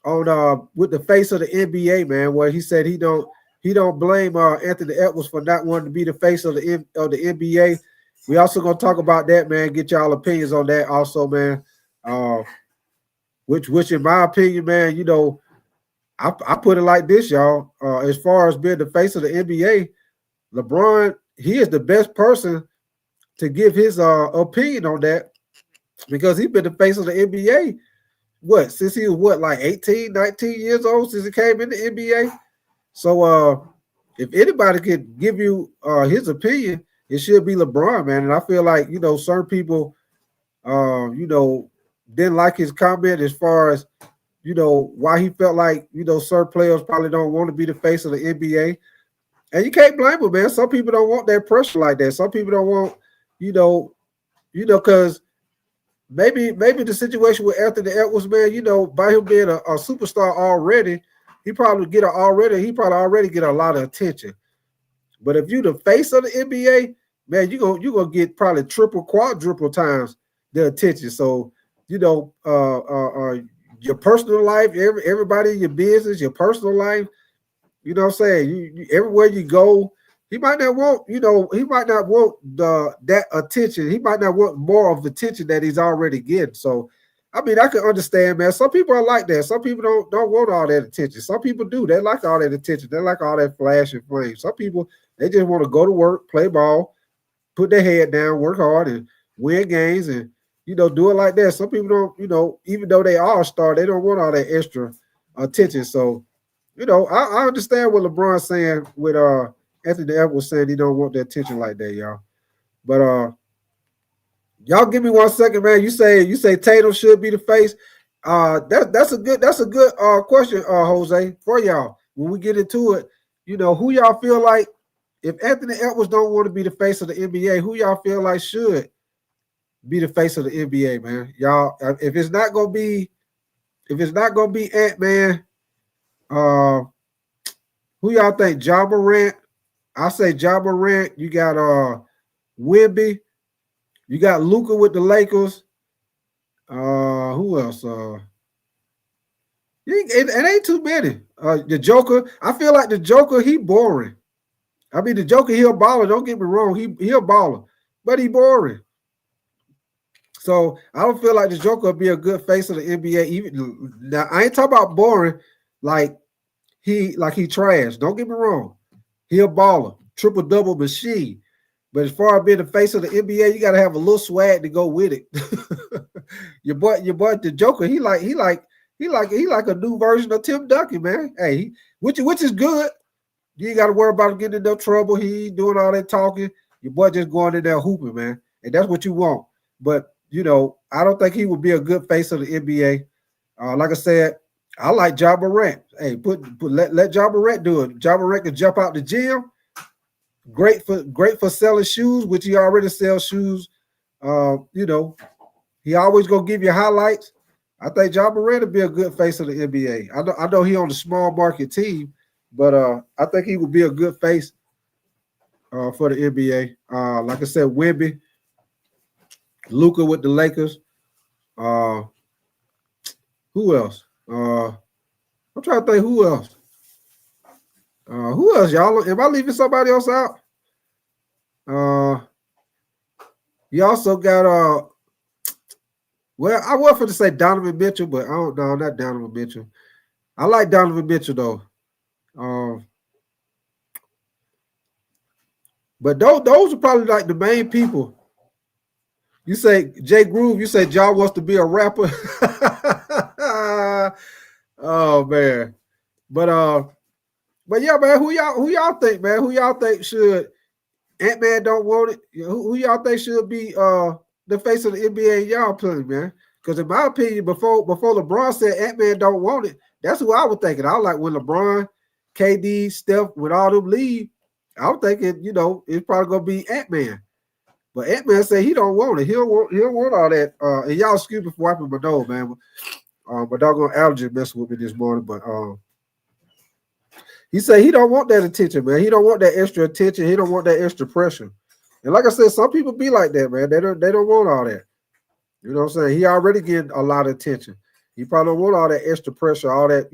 on with the face of the NBA, man, where he said he don't blame Anthony Edwards for not wanting to be the face of the NBA. We also gonna talk about that, man. Get y'all opinions on that also, man. Which in my opinion, man, you know, I put it like this, y'all. As far as being the face of the NBA, LeBron, he is the best person to give his opinion on that because he's been the face of the NBA. Since he was like 18, 19 years old since he came in the NBA. So if anybody could give you his opinion, it should be LeBron, man. And I feel like, you know, certain people, you know, didn't like his comment as far as, you know, why he felt like, you know, certain players probably don't want to be the face of the NBA. And you can't blame them, man. Some people don't want that pressure like that. Some people don't want, you know, because maybe the situation with Anthony Edwards, man, you know, by him being a superstar already, he probably already get a lot of attention. But if you the face of the NBA, man, you're gonna get probably triple, quadruple times the attention. So, you know, your personal life, everybody in your business, your personal life, you know what I'm saying? You everywhere you go, he might not want, you know, that attention. He might not want more of the attention that he's already getting. So, I mean, I can understand, man. Some people are like that. Some people don't want all that attention. Some people do. They like all that attention. They like all that flash and flame. Some people, they just want to go to work, play ball, put their head down, work hard, and win games, and, you know, do it like that. Some people don't, you know, even though they are a star, they don't want all that extra attention. So, you know, I understand what LeBron's saying with Anthony Edwards saying he don't want the attention like that, y'all. But y'all give me 1 second, man. You say Tatum should be the face. That's a good question, Jose, for y'all. When we get into it, you know, who y'all feel like, if Anthony Edwards don't want to be the face of the NBA, who y'all feel like should be the face of the NBA, man? Y'all, if it's not gonna be if it's not gonna be Ant-Man, who y'all think? Ja Morant? I say Ja Morant. You got Wemby. You got Luka with the Lakers. Who else? It ain't too many. The Joker. I feel like the Joker, he boring. I mean, the Joker, he a baller. Don't get me wrong. He a baller, but he boring. So I don't feel like the Joker will be a good face of the NBA. Even now, I ain't talking about boring, like he trash. Don't get me wrong. He a baller, triple double machine. But as far as being the face of the NBA, you got to have a little swag to go with it. your boy, the Joker, he like a new version of Tim Duncan, man. Hey, which is good. You ain't got to worry about him getting in no trouble. He ain't doing all that talking. Your boy just going in there hooping, man, and that's what you want. But I don't think he would be a good face of the NBA. Like I said, I like Ja Morant. Hey, let Ja Morant do it. Ja Morant can jump out the gym. Great for selling shoes, which he already sells shoes. He always gonna give you highlights. I think Ja Morant would be a good face of the NBA. I know he on the small market team, but I think he would be a good face for the NBA. Like I said, Wemby, Luka with the Lakers. Who else? I'm trying to think who else. Who else, y'all? Am I leaving somebody else out? You also got well, I was going to say Donovan Mitchell, but I don't know, not Donovan Mitchell. I like Donovan Mitchell though. But those are probably like the main people. You say Jay Groove, you say Ja wants to be a rapper. Oh man. But yeah, man, who y'all think, man? Who y'all think should Ant-Man don't want it? Who y'all think should be the face of the NBA in y'all opinion, man? Because in my opinion, before LeBron said Ant-Man don't want it, that's who I was thinking. I was like when LeBron, KD, Steph, when all them leave, I was thinking, it's probably gonna be Ant-Man. But Ant-Man said he don't want it. He'll want all that. And y'all excuse me for wiping my nose, man. My doggone allergy messing with me this morning, but he said he don't want that attention, man. He don't want that extra attention. He don't want that extra pressure. And like I said, some people be like that, man. They don't want all that. You know what I'm saying? He already getting a lot of attention. He probably don't want all that extra pressure, all that,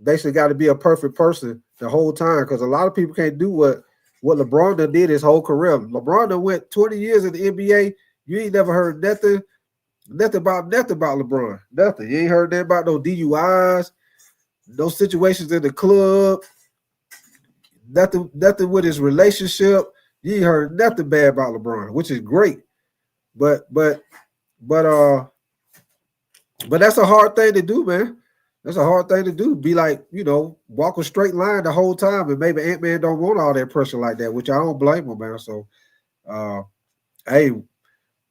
basically got to be a perfect person the whole time, because a lot of people can't do what LeBron done did his whole career. LeBron done went 20 years in the NBA. You ain't never heard nothing about LeBron. Nothing. You ain't heard nothing about no DUIs, no situations in the club, nothing with his relationship. You ain't heard nothing bad about LeBron, which is great. But that's a hard thing to do, man. That's a hard thing to do. Be like, walk a straight line the whole time, and maybe Ant-Man don't want all that pressure like that, which I don't blame him, man. So, hey,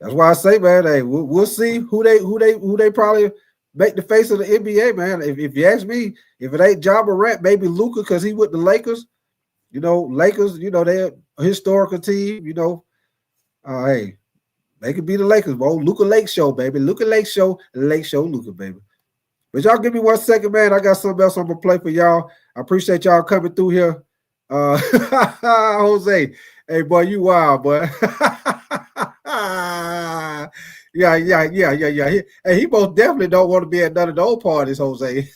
that's why I say, man, hey, we'll see who they probably make the face of the NBA, man. If you ask me, if it ain't Ja Morant, maybe Luka, because he with the Lakers. Lakers, they're a historical team. Hey, they could be the Lakers, bro. Luka Lake Show, baby. Luka Lake Show, Luka, baby. But y'all give me 1 second, man. I got something else I'm gonna play for y'all. I appreciate y'all coming through here. Jose, hey boy, you wild, boy. Yeah. He most definitely don't want to be at none of those parties, Jose.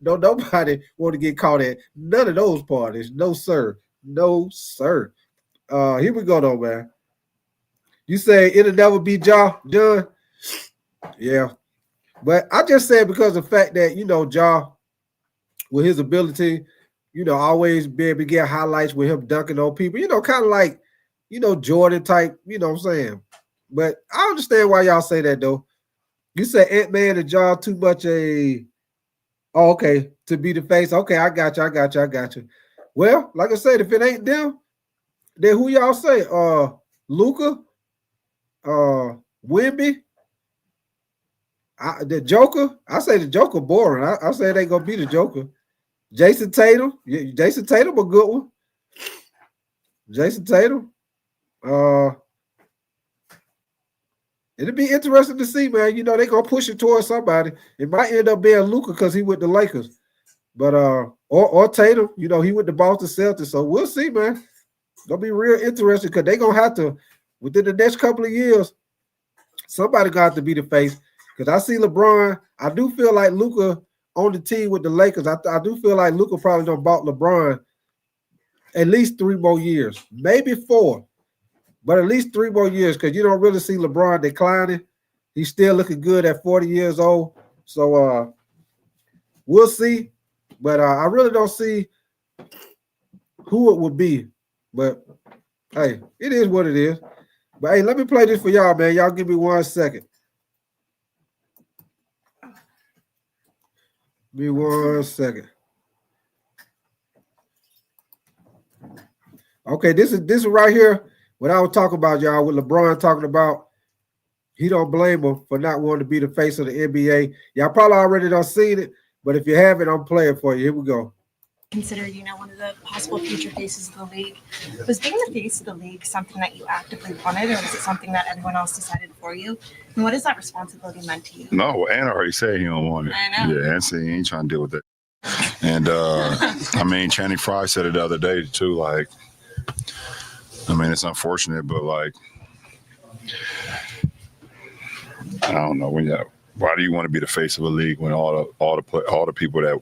Nobody want to get caught at none of those parties. No, sir. No, sir. Here we go, though, man. You say it'll never be John? Yeah. But I just said because of the fact that, Ja, with his ability, always be able to get highlights with him dunking on people, kind of like, Jordan type, what I'm saying? But I understand why y'all say that, though. You say Ant-Man and Ja too much to be the face. Okay, I got you. Well, like I said, if it ain't them, then who y'all say? Luka? Wemby? The Joker? I say the Joker boring. I say it ain't gonna be the Joker. Jason Tatum? Yeah, Jason Tatum a good one. Jason Tatum. It'll be interesting to see, man. You know, they're gonna push it towards somebody. It might end up being Luka because he with the Lakers. But or Tatum, you know, he with the Boston Celtics. So we'll see, man. It's gonna be real interesting because they're gonna have to, within the next couple of years, somebody got to be the face. Because I see LeBron. I do feel like Luka on the team with the Lakers. I do feel like Luka probably done bought LeBron at least 3 more years, maybe 4. But at least 3 more years, because you don't really see LeBron declining. He's still looking good at 40 years old. So we'll see. But I really don't see who it would be. But, hey, it is what it is. But, hey, let me play this for y'all, man. Y'all give me 1 second. Give me 1 second. Okay, this is right here. What I was talking about, y'all, with LeBron talking about he don't blame him for not wanting to be the face of the NBA. Y'all probably already done seen it, but if you haven't, I'm playing for you. Here we go. Considered, one of the possible future faces of the league. Was being the face of the league something that you actively wanted, or was it something that everyone else decided for you? And what has that responsibility meant to you? No, Ant already said he don't want it. I know. Yeah, Ant said he ain't trying to deal with it. And, I mean, Channing Frye said it the other day, too, like, I mean, it's unfortunate, but like, I don't know. Why do you want to be the face of a league when all the people that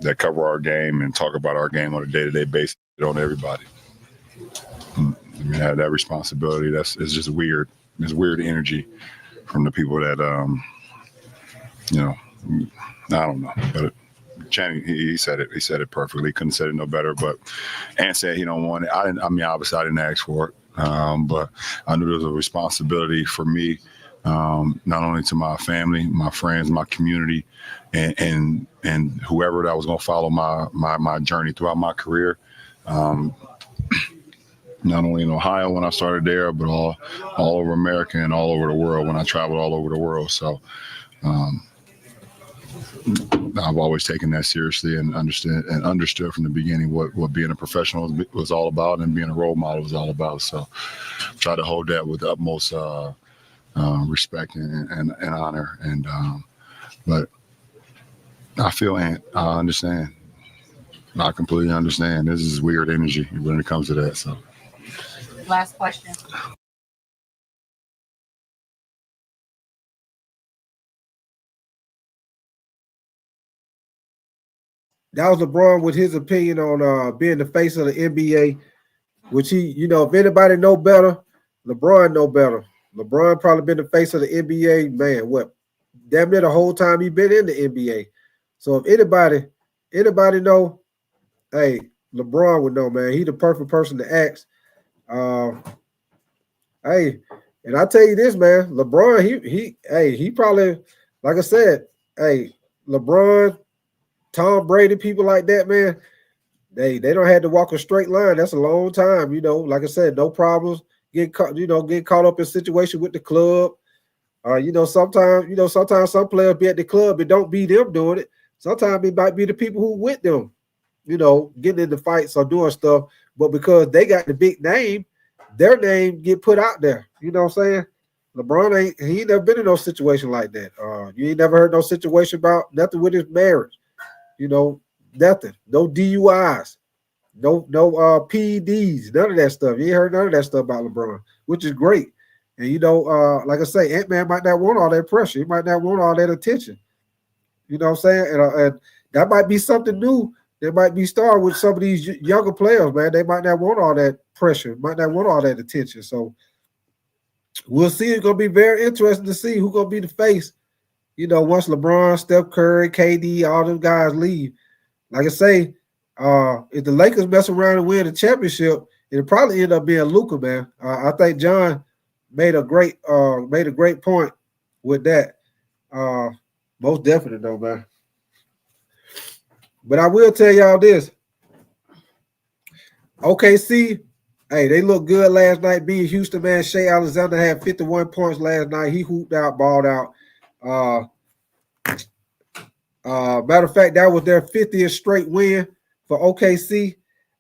that cover our game and talk about our game on a day-to-day basis on everybody? I mean, that responsibility. It's just weird. It's weird energy from the people that I don't know, but. Channing, he said it. He said it perfectly. Couldn't have said it no better. But Ant said he don't want it. Obviously, I didn't ask for it. But I knew there was a responsibility for me, not only to my family, my friends, my community, and whoever that was going to follow my journey throughout my career. Not only in Ohio when I started there, but all over America and all over the world when I traveled all over the world. So. I've always taken that seriously and understood from the beginning what being a professional was all about and being a role model was all about. So try to hold that with the utmost respect and honor. And but I feel I understand. I completely understand. This is weird energy when it comes to that. So Last question. That was LeBron with his opinion on being the face of the NBA, which he, if anybody know better, LeBron know better. LeBron probably been the face of the NBA, man, damn near the whole time he been in the NBA. So if anybody know, hey, LeBron would know, man. He the perfect person to ask. Hey, and I tell you this, man, LeBron, he probably, like I said, hey, LeBron, Tom Brady, people like that, man, they don't have to walk a straight line. That's a long time, Like I said, no problems. Get caught up in situation with the club. Sometimes some players be at the club. It don't be them doing it. Sometimes it might be the people who with them, getting into fights or doing stuff. But because they got the big name, their name get put out there. You know what I'm saying? LeBron he ain't never been in no situation like that. You ain't never heard no situation about nothing with his marriage. Nothing. No DUIs. No PEDs. None of that stuff. You ain't heard none of that stuff about LeBron, which is great. And like I say, Ant-Man might not want all that pressure. He might not want all that attention. You know what I'm saying? And that might be something new. They might be starting with some of these younger players, man. They might not want all that pressure, might not want all that attention. So we'll see. It's gonna be very interesting to see who's gonna be the face. Once LeBron, Steph Curry, KD, all them guys leave. Like I say, if the Lakers mess around and win the championship, it'll probably end up being Luka, man. I think John made a great point with that. Most definitely, though, man. But I will tell y'all this. OKC, hey, they looked good last night. Being Houston, man. Shea Alexander had 51 points last night. He hooped out, balled out. Matter of fact, that was their 50th straight win for OKC.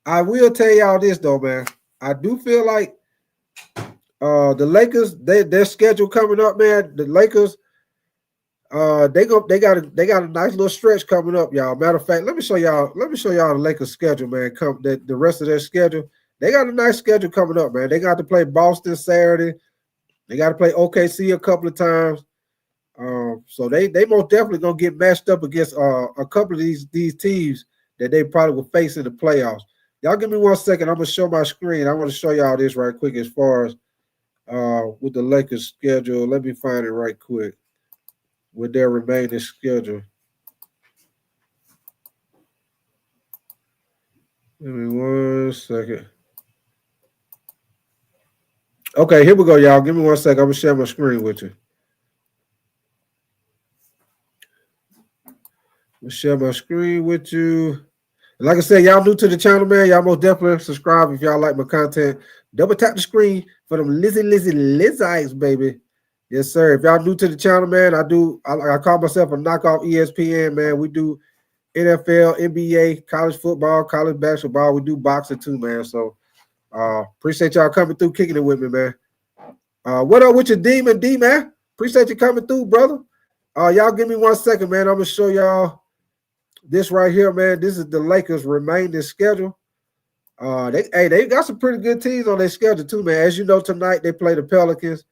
I will tell y'all this though, man. I do feel like The Lakers, their schedule coming up, man. The Lakers, they got a nice little stretch coming up, y'all. Matter of fact, let me show y'all the Lakers schedule, man. The rest of their schedule. They got a nice schedule coming up, man. They got to play Boston Saturday. They got to play OKC a couple of times. So they most definitely gonna get matched up against a couple of these teams that they probably will face in the playoffs. Y'all give me 1 second. I'm gonna show my screen. I want to show y'all this right quick as far as with the Lakers schedule. Let me find it right quick with their remaining schedule. Give me 1 second. Okay, here we go, y'all. Give me 1 second. I'm gonna share my screen with you. Share my screen with you. Like I said, y'all new to the channel, man. Y'all most definitely subscribe if y'all like my content. Double tap the screen for them Lizzies, baby. Yes, sir. If y'all new to the channel, man, I call myself a knockoff ESPN, man. We do NFL, NBA, college football, college basketball. We do boxing too, man. So appreciate y'all coming through, kicking it with me, man. What up with your demon, D, man? Appreciate you coming through, brother. Y'all give me 1 second, man. I'm gonna show y'all this right here, man. This is the Lakers' remaining schedule. They got some pretty good teams on their schedule too, man. As you know, tonight they play the Pelicans.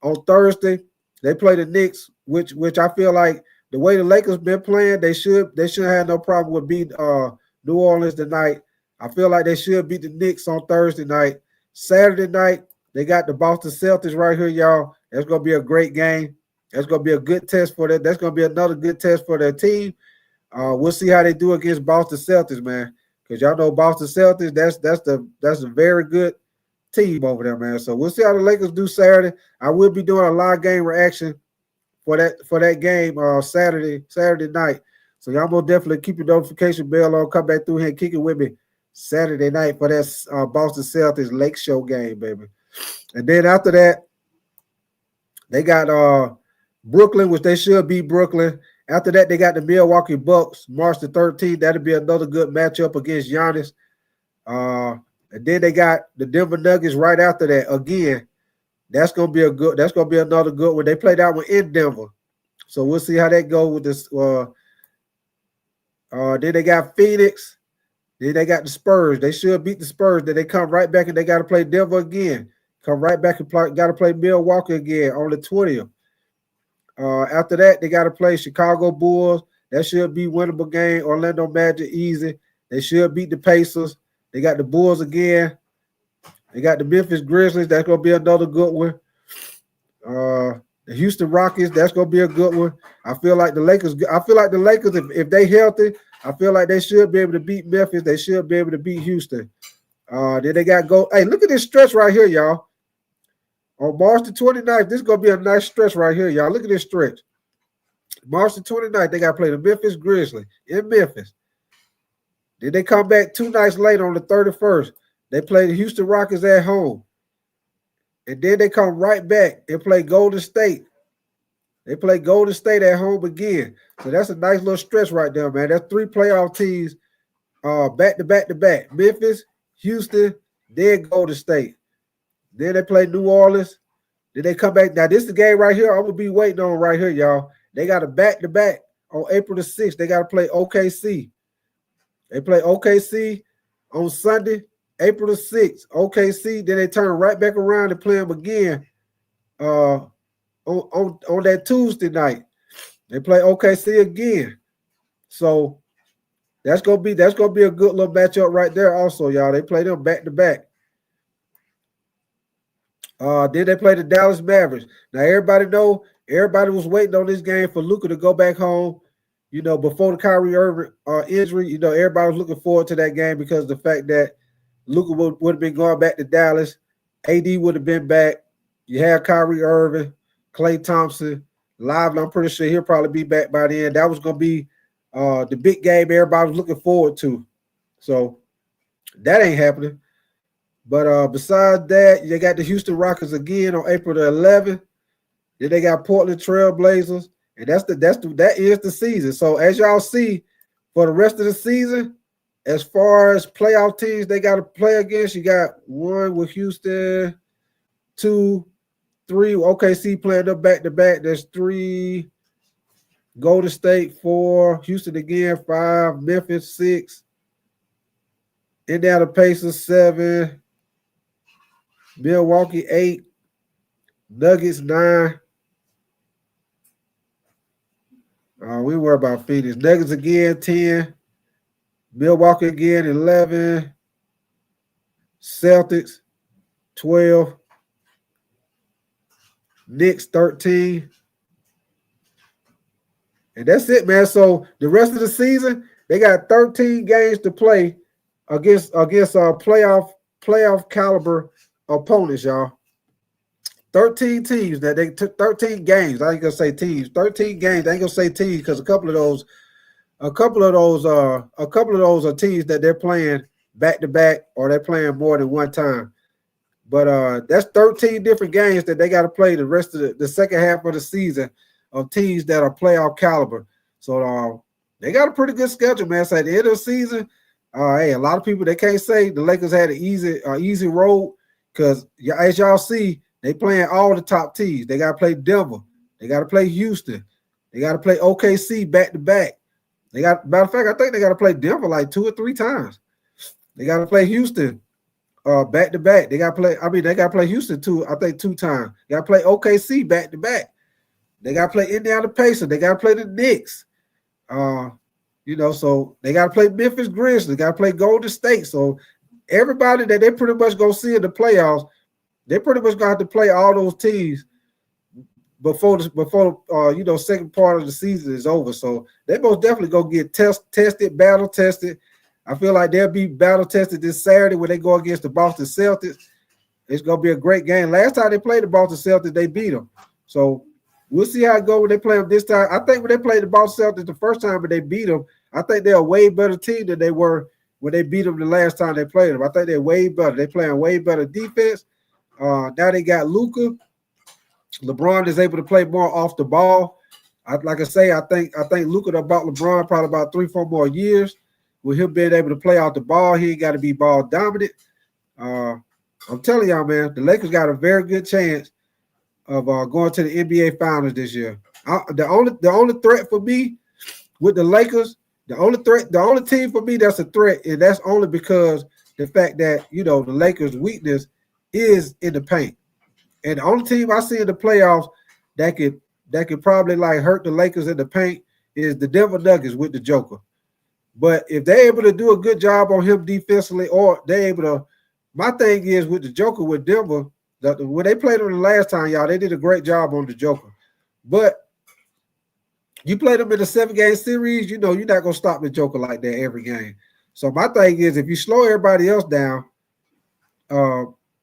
On Thursday, they play the Knicks, which I feel like the way the Lakers been playing, they should have no problem with beating New Orleans tonight. I feel like they should beat the Knicks on Thursday night. Saturday night, they got the Boston Celtics right here, y'all. That's gonna be a great game. That's gonna be a good test for that. That's gonna be another good test for their team. We'll see how they do against Boston Celtics, man. Because y'all know Boston Celtics, that's a very good team over there, man. So we'll see how the Lakers do Saturday. I will be doing a live game reaction for that game Saturday night. So y'all will definitely keep your notification bell on. Come back through here and kick it with me Saturday night for that Boston Celtics Lake Show game, baby. And then after that, they got Brooklyn, which they should beat Brooklyn. After that, they got the Milwaukee Bucks, March the 13th. That'll be another good matchup against Giannis. And then they got the Denver Nuggets right after that. Again, that's gonna be another good one. They play that one in Denver. So we'll see how that goes with this. Then they got Phoenix. Then they got the Spurs. They should beat the Spurs. Then they come right back and they got to play Denver again. Come right back and got to play Milwaukee again on the 20th. After that, they got to play Chicago Bulls. That should be winnable game. Orlando Magic, easy. They should beat the Pacers. They got the Bulls again. They got the Memphis Grizzlies. That's going to be another good one. The Houston Rockets, that's going to be a good one. I feel like the Lakers, if they healthy, I feel like they should be able to beat Memphis. They should be able to beat Houston. Then they got Hey, look at this stretch right here, y'all. On March the 29th, this is going to be a nice stretch right here, y'all. Look at this stretch. March the 29th, they got to play the Memphis Grizzlies in Memphis. Then they come back 2 nights later on the 31st. They play the Houston Rockets at home. And then they come right back and play Golden State. They play Golden State at home again. So that's a nice little stretch right there, man. That's 3 playoff teams back to back to back. Memphis, Houston, then Golden State. Then they play New Orleans. Then they come back. Now, this is the game right here I'm going to be waiting on right here, y'all. They got a back-to-back on April the 6th. They got to play OKC. They play OKC on Sunday, April the 6th. OKC, then they turn right back around and play them again on that Tuesday night. They play OKC again. So that's gonna be a good little matchup right there also, y'all. They play them back-to-back. Then they play the Dallas Mavericks. Now, everybody was waiting on this game for Luka to go back home. You know, before the Kyrie Irving injury, you know, everybody was looking forward to that game because of the fact that Luka would have been going back to Dallas. AD would have been back. You have Kyrie Irving, Klay Thompson, Lively. I'm pretty sure he'll probably be back by then. That was going to be the big game everybody was looking forward to. So that ain't happening. But besides that, you got the Houston Rockets again on April the 11th. Then they got Portland Trail Blazers, and that is the season. So as y'all see, for the rest of the season, as far as playoff teams they got to play against, you got one with Houston. 2, 3. OKC playing them back to back. That's 3. Golden State 4. Houston again 5. Memphis 6. Indiana Pacers 7. Milwaukee 8. Nuggets 9. We worry about Phoenix. Nuggets again 10. Milwaukee again 11. Celtics 12. Knicks 13. And that's it, man. So the rest of the season, they got 13 games to play against playoff caliber opponents, y'all. 13 teams that they took 13 games. I ain't gonna say teams. 13 games. I ain't gonna say teams because a couple of those are teams that they're playing back to back or they're playing more than one time. But that's 13 different games that they got to play the rest of the second half of the season of teams that are playoff caliber. So they got a pretty good schedule, man. So at the end of the season, hey, a lot of people, they can't say the Lakers had an easy road because as y'all see, they playing all the top teams. They got to play Denver. They got to play Houston. They got to play OKC back to back. Matter of fact, I think they got to play Denver like 2 or 3 times. They got to play Houston back to back. They got to play Houston 2 times. They got to play OKC back to back. They got to play Indiana Pacers. They got to play the Knicks. So they got to play Memphis Grizzlies. They got to play Golden State. So everybody that they pretty much gonna see in the playoffs, they pretty much gonna have to play all those teams before second part of the season is over. So they most definitely gonna get tested, battle tested. I feel like they'll be battle tested this Saturday when they go against the Boston Celtics. It's gonna be a great game. Last time they played the Boston Celtics, they beat them. So we'll see how it goes when they play them this time. I think when they played the Boston Celtics the first time, but they beat them, I think they're a way better team than they were when they beat them the last time they played them. I think they're way better. They're playing way better defense. Now they got Luka. LeBron is able to play more off the ball. I think Luka about LeBron probably about 3-4 more years with him being able to play off the ball. He ain't got to be ball dominant. I'm telling y'all, man, the Lakers got a very good chance of going to the NBA Finals this year. The only threat for me with the Lakers, the only team for me that's a threat, and that's only because the fact that the Lakers' weakness is in the paint. And the only team I see in the playoffs that could probably like hurt the Lakers in the paint is the Denver Nuggets with the Joker. But if they're able to do a good job on him defensively, or they're able to, my thing is with the Joker with Denver, when they played him the last time, y'all, they did a great job on the Joker. But you play them in a 7-game series, you're not gonna stop the Joker like that every game. So my thing is, if you slow everybody else down,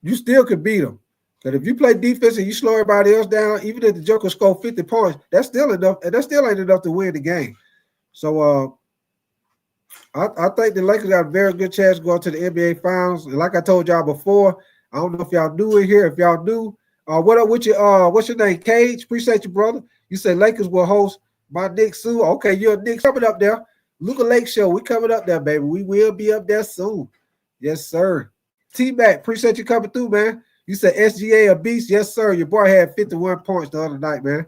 you still could beat them. But if you play defense and you slow everybody else down, even if the Joker score 50 points, that's still enough, and that still ain't enough to win the game. So I think the Lakers got a very good chance going to the NBA Finals. And like I told y'all before, I don't know if y'all knew it here. If y'all knew, what up with your what's your name, Cage? Appreciate you, brother. You said Lakers will host my Knicks soon. Okay, you're a Knicks coming up there. Luka Lake Show, we coming up there, baby. We will be up there soon. Yes, sir. T-Mac, appreciate you coming through, man. You said SGA a beast. Yes, sir. Your boy had 51 points the other night, man.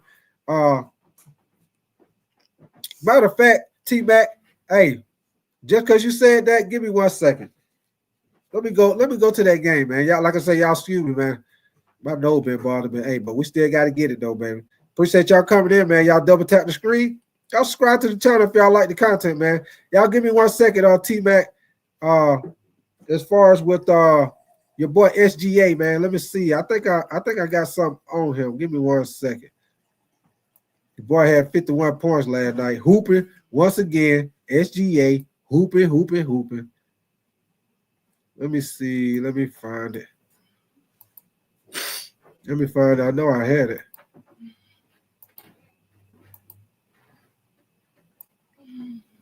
Matter of fact, T-Mac, hey, just because you said that, give me 1 second. Let me go to that game, man. Y'all, like I say, y'all excuse me, man. My nose been bothering me. Hey, but we still got to get it, though, baby. Appreciate y'all coming in, man. Y'all double tap the screen. Y'all subscribe to the channel if y'all like the content, man. Y'all give me 1 second, T-Mac. As far as with your boy SGA, man. Let me see. I think I got something on him. Give me 1 second. The boy had 51 points last night. Hooping once again. SGA hooping. Let me see. Let me find it. I know I had it.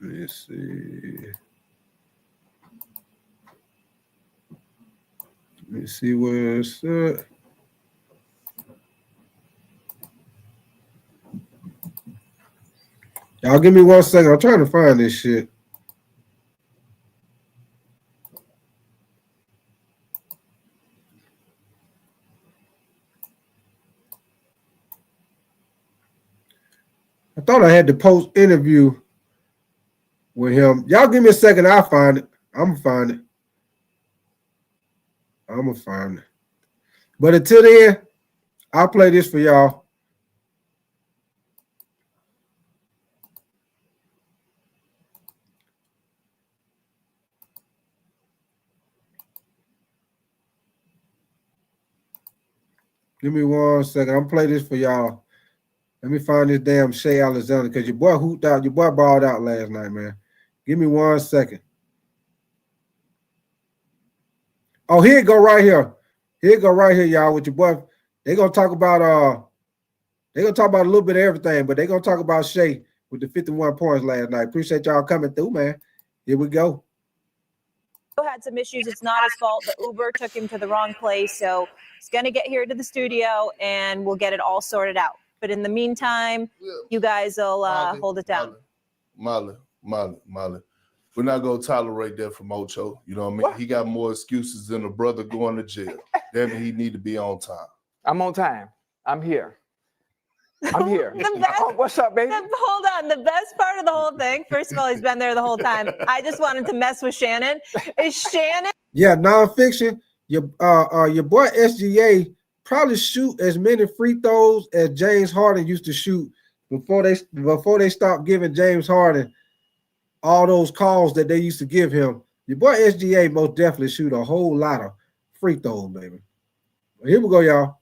Let me see. Let me see where it's at. Y'all give me 1 second. I'm trying to find this shit. I thought I had the post interview with him. Y'all give me a second. I'll find it. I'm going to find it. But until then, I'll play this for y'all. Give me 1 second. I'm going to play this for y'all. Let me find this damn Shea Alexander because your boy hooped out. Your boy balled out last night, man. Give me 1 second. Oh, here it go right here. Here it go right here, y'all, with your boy. They're gonna talk about a little bit of everything, but they're gonna talk about Shea with the 51 points last night. Appreciate y'all coming through, man. Here we go. Had some issues. It's not his fault. The Uber took him to the wrong place, so he's gonna get here to the studio and we'll get it all sorted out. But in the meantime, you guys will hold it down. Molly. We're not gonna tolerate that from Ocho. You know what I mean? What? He got more excuses than a brother going to jail. Damn it, he need to be on time. I'm on time. I'm here. What's up, baby? Hold on. The best part of the whole thing, first of all, he's been there the whole time. I just wanted to mess with Shannon. Is Shannon? Yeah, nonfiction. Your boy SGA probably shoot as many free throws as James Harden used to shoot before they stopped giving James Harden all those calls that they used to give him. Your boy SGA most definitely shoot a whole lot of free throws, baby. Here we go, y'all.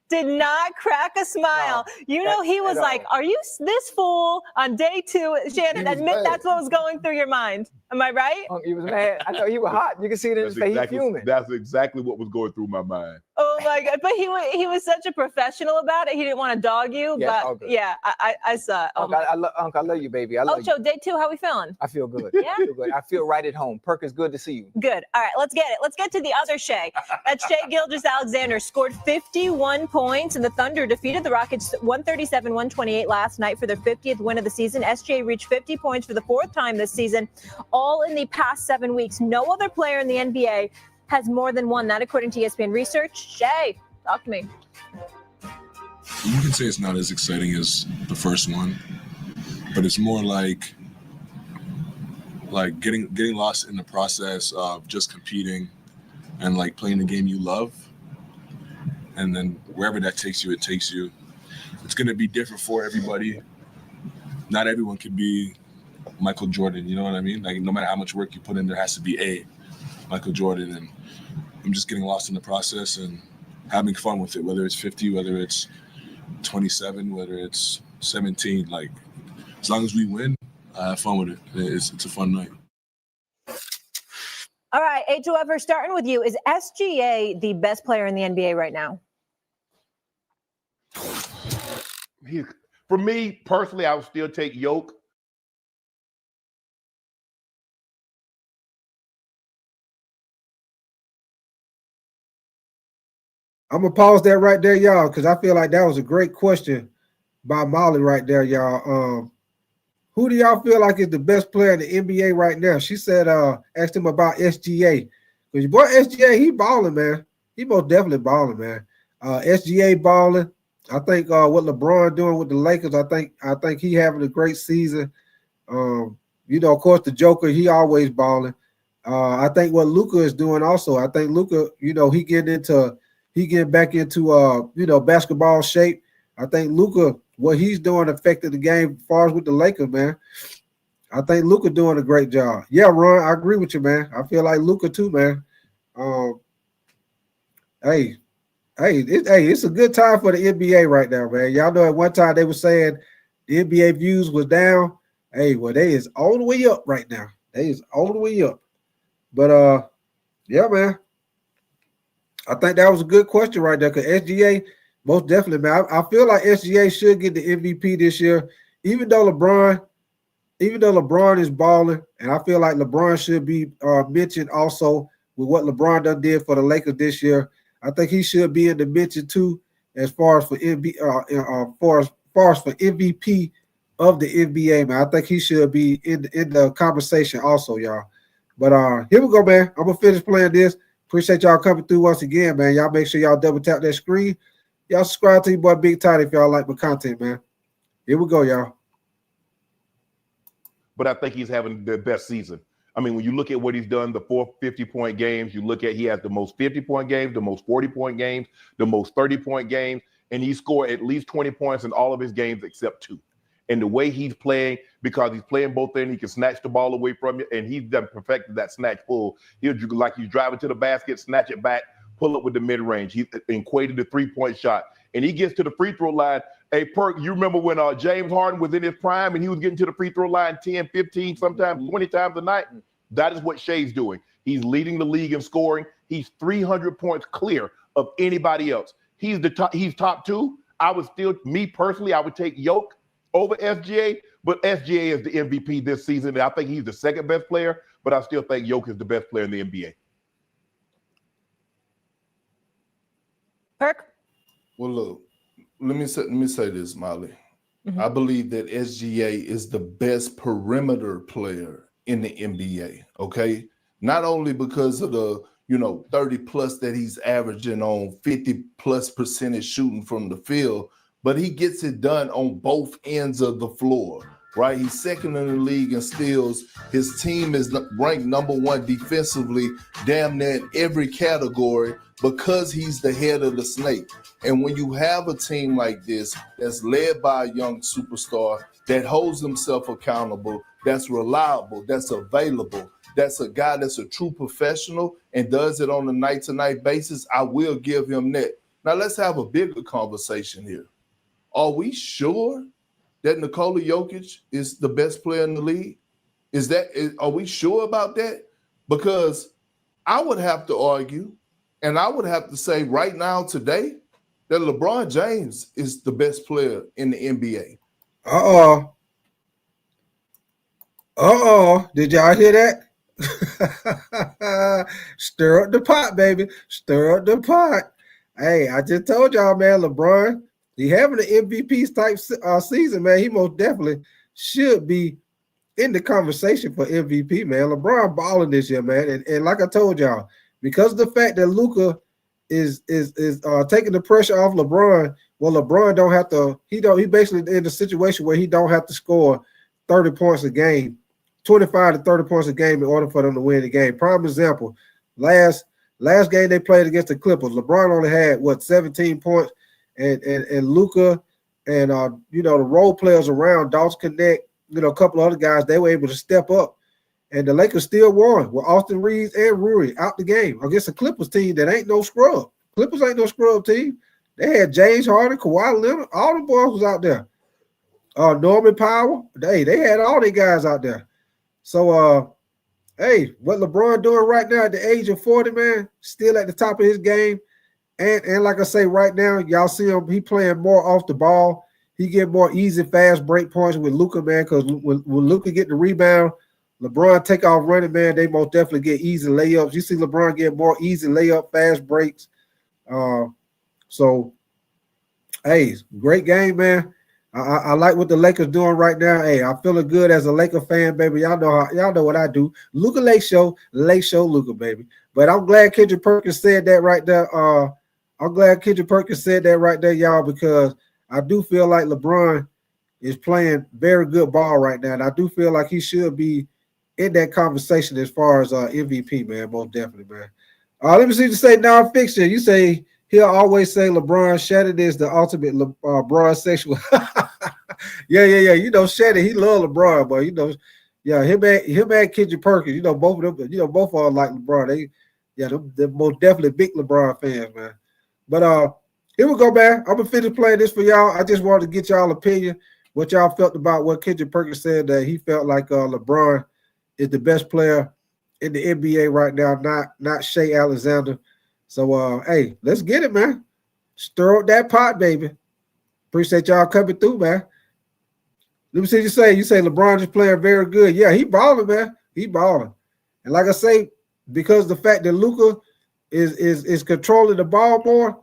Did not crack a smile. No, he was like, are you this fool on day 2? Shannon, admit that's what was going through your mind. Am I right? He was mad. I know he was hot. You can see it in his face. He's fuming. That's exactly what was going through my mind. Oh my God. But he was such a professional about it. He didn't want to dog you. I saw it. Uncle, I love you, baby. I love you. Day 2, how we feeling? I feel good. Yeah? I feel right at home. Perk, is good to see you. Good. All right, let's get it. Let's get to the other Shea. That's Shea Gilgeous-Alexander. Scored 51 points, and the Thunder defeated the Rockets 137-128 last night for their 50th win of the season. SGA reached 50 points for the 4th time this season, all in the past 7 weeks. No other player in the NBA has more than one. That, according to ESPN research. Shea, talk to me. You can say it's not as exciting as the first one, but it's more like getting lost in the process of just competing and like playing the game you love. And then wherever that takes you, it takes you. It's going to be different for everybody. Not everyone can be Michael Jordan, you know what I mean? Like, no matter how much work you put in, there has to be a Michael Jordan. And I'm just getting lost in the process and having fun with it, whether it's 50, whether it's 27, whether it's 17. Like, as long as we win, I have fun with it. It's a fun night. All right, H.O.F., starting with you. Is SGA the best player in the NBA right now? For me, personally, I would still take Yoke. I'm going to pause that right there, y'all, because I feel like that was a great question by Molly right there, y'all. Who do y'all feel like is the best player in the NBA right now? She said, asked him about SGA. Because your boy SGA, he balling, man. He most definitely balling, man. SGA balling. I think what LeBron doing with the Lakers, I think he having a great season. Of course, the Joker, he always balling. I think what Luka is doing also. I think Luka, he getting back into basketball shape. I think Luka, what he's doing affected the game as far as with the Lakers, man. I think Luka doing a great job. Yeah, Ron, I agree with you, man. I feel like Luka too, man. It's a good time for the NBA right now, man. Y'all know at one time they were saying the NBA views was down. Hey, well, they is all the way up right now. They is all the way up. But yeah, man. I think that was a good question right there because SGA, most definitely, man. I feel like SGA should get the MVP this year, even though LeBron is balling, and I feel like LeBron should be mentioned also with what LeBron done did for the Lakers this year. I think he should be in the mention too, as far as for MVP of the NBA, man. I think he should be in the conversation also, y'all. But here we go, man. I'm gonna finish playing this. Appreciate y'all coming through once again, man. Y'all make sure y'all double tap that screen. Y'all subscribe to your boy Big Tight if y'all like my content, man. Here we go, y'all. But I think he's having the best season. I mean, when you look at what he's done, the 4 50-point games, you look at he has the most 50-point games, the most 40-point games, the most 30-point games, and he scored at least 20 points in all of his games except 2. And the way he's playing, because he's playing both ends, he can snatch the ball away from you, and he's done perfected that snatch pull. He'll, like he's driving to the basket, snatch it back, pull up with the mid-range. He's equated the three-point shot. And he gets to the free throw line. Hey, Perk, you remember when James Harden was in his prime and he was getting to the free throw line 10, 15, sometimes 20 times a night? That is what Shea's doing. He's leading the league in scoring. He's 300 points clear of anybody else. He's top 2. I would still, me personally, I would take Yoke over SGA, but SGA is the MVP this season. And I think he's the second best player, but I still think Yoke is the best player in the NBA. Perk? Well, look, let me say this, Molly. I believe that SGA is the best perimeter player in the NBA, okay? Not only because of the, 30 plus that he's averaging on 50+% shooting from the field, but he gets it done on both ends of the floor, right? He's second in the league in steals. His team is ranked number 1 defensively, damn near in every category, because he's the head of the snake. And when you have a team like this that's led by a young superstar that holds himself accountable, that's reliable, that's available, that's a guy that's a true professional and does it on a night-to-night basis, I will give him that. Now let's have a bigger conversation here. Are we sure that Nikola Jokic is the best player in the league? Are we sure about that? Because I would have to argue, and I would have to say right now today that LeBron James is the best player in the NBA. Did y'all hear that? Stir up the pot, baby. Stir up the pot. Hey, I just told y'all, man, LeBron, he having an MVP type season, man. He most definitely should be in the conversation for MVP, man. LeBron balling this year, man. And like I told y'all, because of the fact that Luka is taking the pressure off LeBron, well, LeBron don't have to, he basically in a situation where he don't have to score 30 points a game, 25 to 30 points a game in order for them to win the game. Prime example, last game they played against the Clippers, LeBron only had 17 points, and Luka and the role players around, Dawson Connect, a couple of other guys, they were able to step up, and the Lakers still won with Austin Reeves and Rui out the game against a Clippers team that ain't no scrub. Clippers ain't no scrub team. They had James Harden, Kawhi Leonard, all the boys was out there. Norman Powell, they had all their guys out there. So, hey, what LeBron doing right now at the age of 40, man, still at the top of his game. And like I say, right now, y'all see him, he playing more off the ball. He get more easy, fast break points with Luka, man, because when Luka get the rebound, LeBron take off running, man, they most definitely get easy layups. You see LeBron get more easy layup, fast breaks. So, hey, great game, man. I like what the Lakers doing right now. Hey, I'm feeling good as a Laker fan, baby. Y'all know what I do. Luka Lake Show Luka, baby. But I'm glad Kendrick Perkins said that right there. I'm glad Kendrick Perkins said that right there, y'all, because I do feel like LeBron is playing very good ball right now, and I do feel like he should be in that conversation as far as MVP, man, most definitely, man. Let me see you say nonfiction. You say he'll always say LeBron Shannon is the ultimate LeBron sexual. Yeah. Shannon, he love LeBron, but yeah, him and Kendrick Perkins, both of them, both of them like LeBron. They're most definitely big LeBron fans, man. But here we go, man. I'm gonna finish playing this for y'all. I just wanted to get y'all opinion, what y'all felt about what Kendrick Perkins said, that he felt like LeBron is the best player in the NBA right now, not Shea Alexander. So, hey, let's get it, man. Stir up that pot, baby. Appreciate y'all coming through, man. Let me see you say. You say LeBron is playing very good. Yeah, he balling, man. He balling. And like I say, because the fact that Luka is controlling the ball more,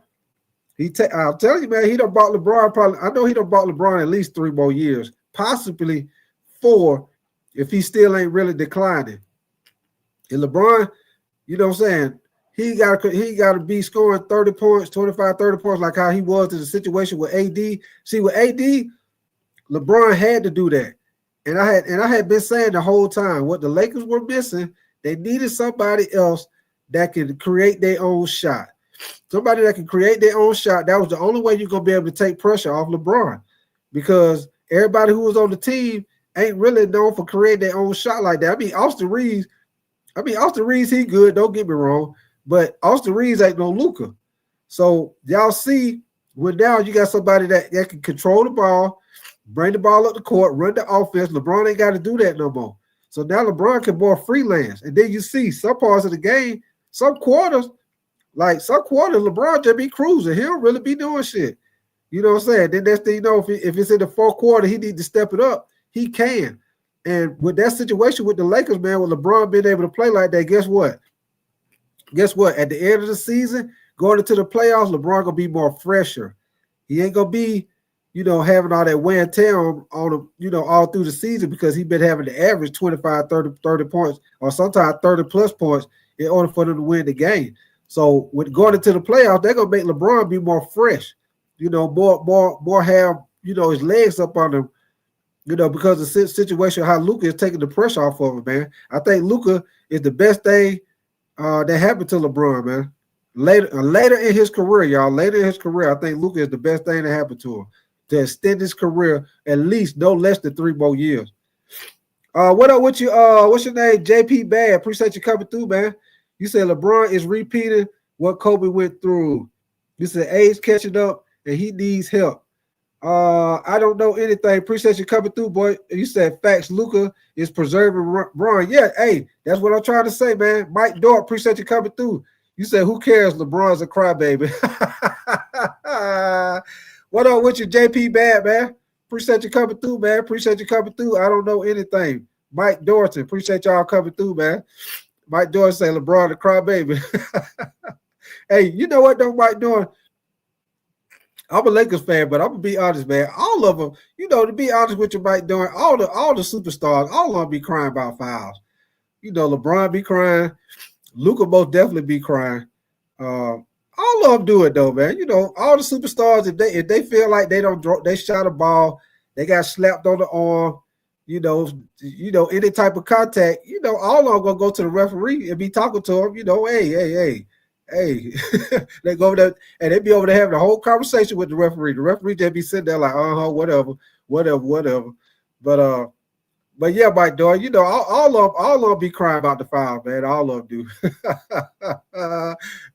I'll tell you, man, he done bought LeBron probably. I know he done bought LeBron at least 3 more years, possibly 4, if he still ain't really declining. And LeBron, you know what I'm saying, he got to be scoring 30 points, 25, 30 points, like how he was in the situation with AD. See, with AD, LeBron had to do that. And I had been saying the whole time what the Lakers were missing, they needed somebody else that could create their own shot. Somebody that can create their own shot. That was the only way you're gonna be able to take pressure off LeBron, because everybody who was on the team ain't really known for creating their own shot like that. I mean, Austin Reeves, he good, don't get me wrong, but Austin Reeves ain't no Luka. So y'all see, when now you got somebody that can control the ball, bring the ball up the court, run the offense. LeBron ain't got to do that no more. So now LeBron can more freelance. And then you see some parts of the game, some quarters, LeBron just be cruising. He don't really be doing shit. You know what I'm saying? Then next thing you know, if it's in the fourth quarter, he need to step it up. He can. And with that situation with the Lakers, man, with LeBron being able to play like that, guess what? At the end of the season, going into the playoffs, LeBron gonna be more fresher. He ain't gonna be, having all that wear and tear on him, all through the season, because he's been having to average 25, 30 points, or sometimes 30 plus points in order for them to win the game. So with going into the playoffs, they're gonna make LeBron be more fresh, more have, his legs up on him, because of the situation how Luka is taking the pressure off of him, man. I think Luka is the best thing that happened to LeBron, man. Later in his career, y'all. Later in his career, I think Luka is the best thing that happened to him, to extend his career at least no less than 3 more years. What up with you? What's your name? JP Bad. Appreciate you coming through, man. You said LeBron is repeating what Kobe went through. You said age catching up and he needs help. I don't know anything. Appreciate you coming through, boy. You said facts. Luka is preserving Bron. Yeah, hey, that's what I'm trying to say, man. Mike Dort, appreciate you coming through. You said, who cares? LeBron's a crybaby. What up with you, JP Bad, man? Appreciate you coming through, man. Appreciate you coming through. I don't know anything. Mike Dorton, appreciate y'all coming through, man. Mike Dorton say LeBron the crybaby. Hey, you know what though, Mike Dorton? I'm a Lakers fan, but I'm gonna be honest, man. All of them, to be honest with you, Mike Dorton, all the superstars, all of them be crying about fouls. LeBron be crying. Luka most definitely be crying. All of them do it though, man. All the superstars, if they feel like they shot a ball, they got slapped on the arm, any type of contact, all of them gonna go to the referee and be talking to him, hey. They go over there and they be over there having a whole conversation with the referee. The referee just be sitting there like, whatever. But yeah, Mike Dorton, all of them be crying about the foul, man. All of them do.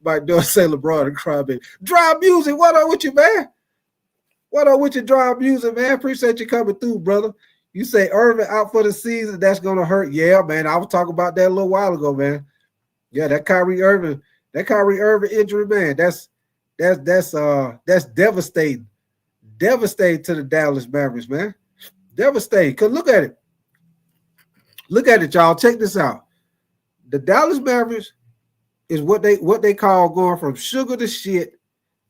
Mike Dorton say LeBron and crybaby. Drive music, what up with you, man? What up with your drive music, man? Appreciate you coming through, brother. You say Irving out for the season, that's gonna hurt. Yeah, man. I was talking about that a little while ago, man. Yeah, that Kyrie Irving injury, man. That's devastating. Devastating to the Dallas Mavericks, man. Devastating. Cause look at it, y'all. Check this out. The Dallas Mavericks is what they call going from sugar to shit.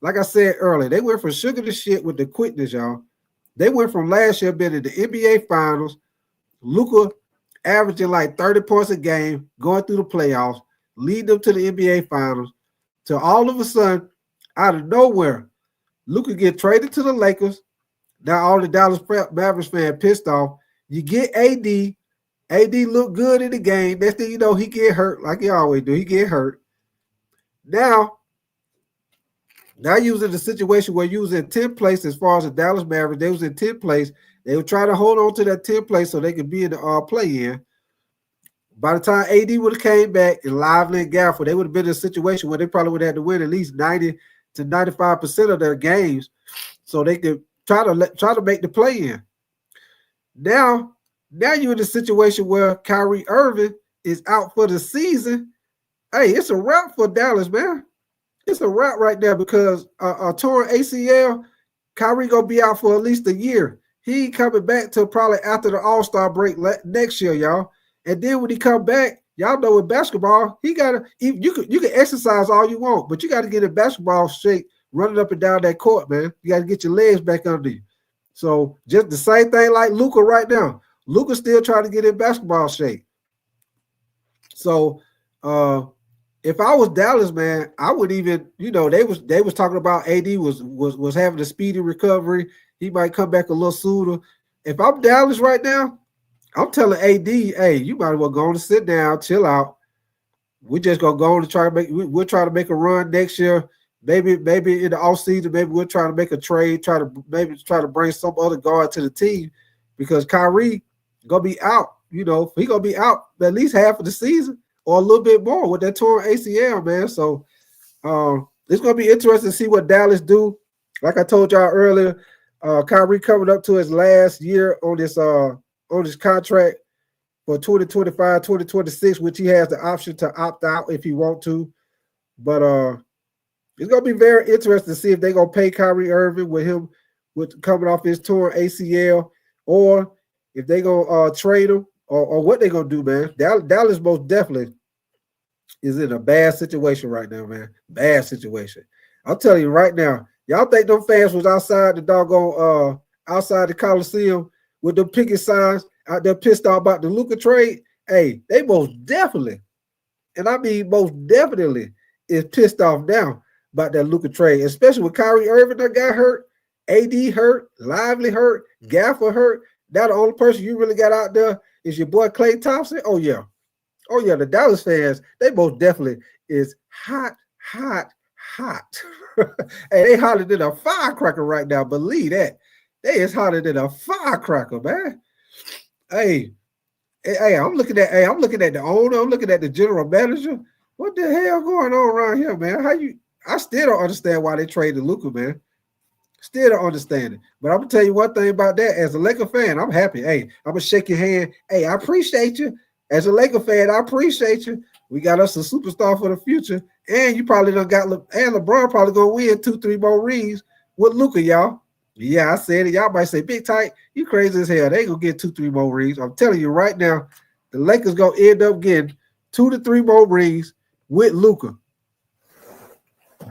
Like I said earlier, they went from sugar to shit with the quickness, y'all. They went from last year being in the NBA Finals, Luka averaging like 30 points a game, going through the playoffs, lead them to the NBA Finals, to all of a sudden, out of nowhere, Luka get traded to the Lakers. Now all the Dallas Mavericks fans pissed off. You get AD. AD look good in the game. Next thing you know, he get hurt like he always do. He get hurt. Now you was in the situation where you was in 10th place as far as the Dallas Mavericks. They was in 10th place. They were trying to hold on to that 10th place so they could be in the play-in. By the time AD would have came back and Lively and Gafford, they would have been in a situation where they probably would have had to win at least 90 to 95% of their games so they could try to make the play-in. Now you're in a situation where Kyrie Irving is out for the season. Hey, it's a wrap for Dallas, man. It's a wrap right there because a torn ACL, Kyrie gonna be out for at least a year. He ain't coming back till probably after the All-Star break next year, y'all. And then when he come back, y'all know with basketball, you can exercise all you want, but you got to get in basketball shape running up and down that court, man. You got to get your legs back under you. So just the same thing like Luka right now. Luka's still trying to get in basketball shape. So if I was Dallas, man, I would even, they was talking about AD was having a speedy recovery. He might come back a little sooner. if I'm Dallas right now, I'm telling AD, hey, you might as well go on and sit down, chill out. We're just gonna go on and try to make. We'll try to make a run next year. Maybe in the offseason, maybe we'll try to make a trade. Try to bring some other guard to the team because Kyrie gonna be out. He gonna be out at least half of the season or a little bit more with that torn ACL, man. So it's gonna be interesting to see what Dallas do. Like I told y'all earlier, Kyrie coming up to his last year on this contract for 2025, 2026, which he has the option to opt out if he want to. But it's gonna be very interesting to see if they're gonna pay Kyrie Irving with coming off his torn ACL, or if they gonna trade him, or what they gonna do, man. Dallas most definitely is in a bad situation right now, man. Bad situation. I'm telling you right now, y'all think them fans was outside the doggone outside the Coliseum with them picket signs out there pissed off about the Luka trade? Hey, they most definitely, and I mean most definitely, is pissed off now about that Luka trade, especially with Kyrie Irving that got hurt, AD hurt, Lively hurt, Gaffer hurt. Now the only person you really got out there is your boy Klay Thompson. Oh yeah, the Dallas fans, they most definitely is hot. Hey, they hotter than a firecracker right now. Believe that. They is hotter than a firecracker, man. Hey, I'm looking at the owner. I'm looking at the general manager. What the hell going on around here, man? I still don't understand why they traded Luka, man. Still don't understand it. But I'm gonna tell you one thing about that. As a Laker fan, I'm happy. Hey, I'm gonna shake your hand. Hey, I appreciate you. As a Laker fan, I appreciate you. We got us a superstar for the future. And you probably done got and LeBron probably gonna win 2-3 more rings with Luka, y'all. Yeah, I said it. Y'all might say, Big Tight, you crazy as hell. They ain't gonna get 2-3 more rings. I'm telling you right now, the Lakers gonna end up getting 2 to 3 more rings with Luka.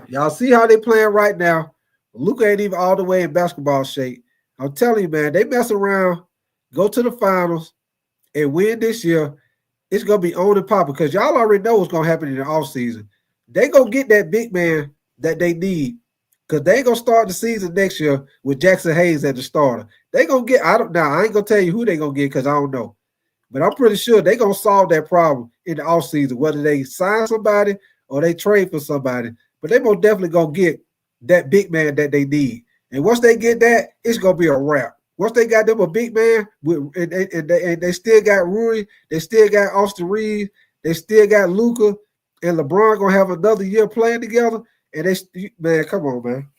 Y'all see how they playing right now. Luka ain't even all the way in basketball shape. I'm telling you, man, they mess around, go to the finals, and win this year. It's gonna be on and popping because y'all already know what's gonna happen in the offseason. They gonna get that big man that they need. Because they ain't gonna start the season next year with Jackson Hayes at the starter. They gonna get, I ain't gonna tell you who they gonna get because I don't know. But I'm pretty sure they gonna solve that problem in the offseason, whether they sign somebody or they trade for somebody. But they most definitely gonna get that big man that they need. And once they get that, it's gonna be a wrap. Once they got them a big man, and they still got Rui, they still got Austin Reeves, they still got Luka, and LeBron gonna have another year playing together. And man, come on, man.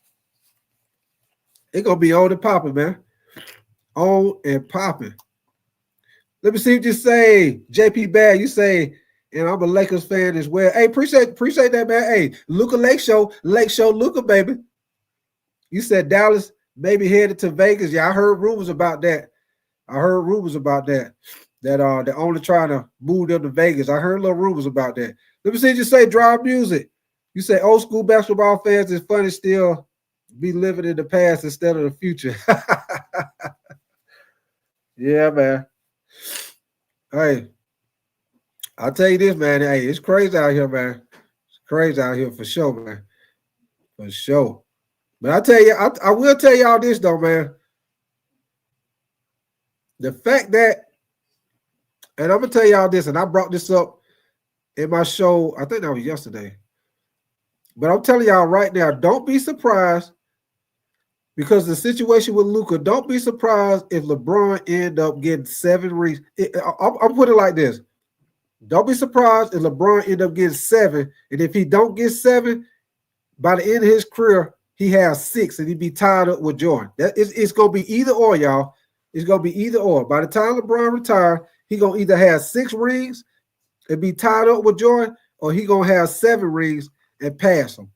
It's going to be on and popping, man. On and popping. Let me see what you say. JP Bad, you say, and I'm a Lakers fan as well. Hey, appreciate that, man. Hey, Luka Lake Show, Luka, baby. You said Dallas maybe headed to Vegas. Yeah, I heard rumors about that. That they're only trying to move them to Vegas. I heard little rumors about that. Let me see what you say. Drive music. You say old school basketball fans, it's funny still be living in the past instead of the future. Yeah, man. Hey, I'll tell you this, man. Hey, it's crazy out here, man. It's crazy out here for sure, man. For sure. But I tell you, I will tell y'all this, though, man. The fact that, and I'm going to tell y'all this, and I brought this up in my show, I think that was yesterday. But I'm telling y'all right now, don't be surprised because the situation with Luka, don't be surprised if LeBron end up getting 7 rings. I'm putting it like this. Don't be surprised if LeBron end up getting 7. And if he don't get 7, by the end of his career, he has 6 and he'd be tied up with Jordan. It's going to be either or, y'all. It's going to be either or. By the time LeBron retires, he going to either have 6 rings and be tied up with Jordan, or he going to have 7 rings and pass them.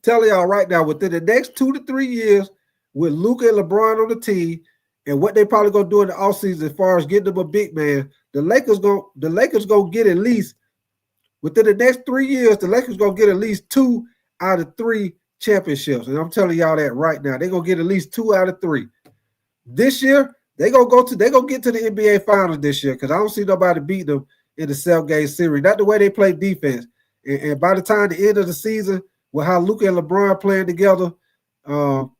Telling y'all right now, within the next 2 to 3 years, with Luka and LeBron on the team, and what they probably gonna do in the offseason as far as getting them a big man, the Lakers gonna get at least within the next 3 years, the Lakers gonna get at least 2 out of 3 championships. And I'm telling y'all that right now. They're gonna get at least 2 out of 3. This year, they're gonna get to the NBA finals this year because I don't see nobody beat them in the 7-game series. Not the way they play defense. And by the time the end of the season, with how Luka and LeBron playing together, and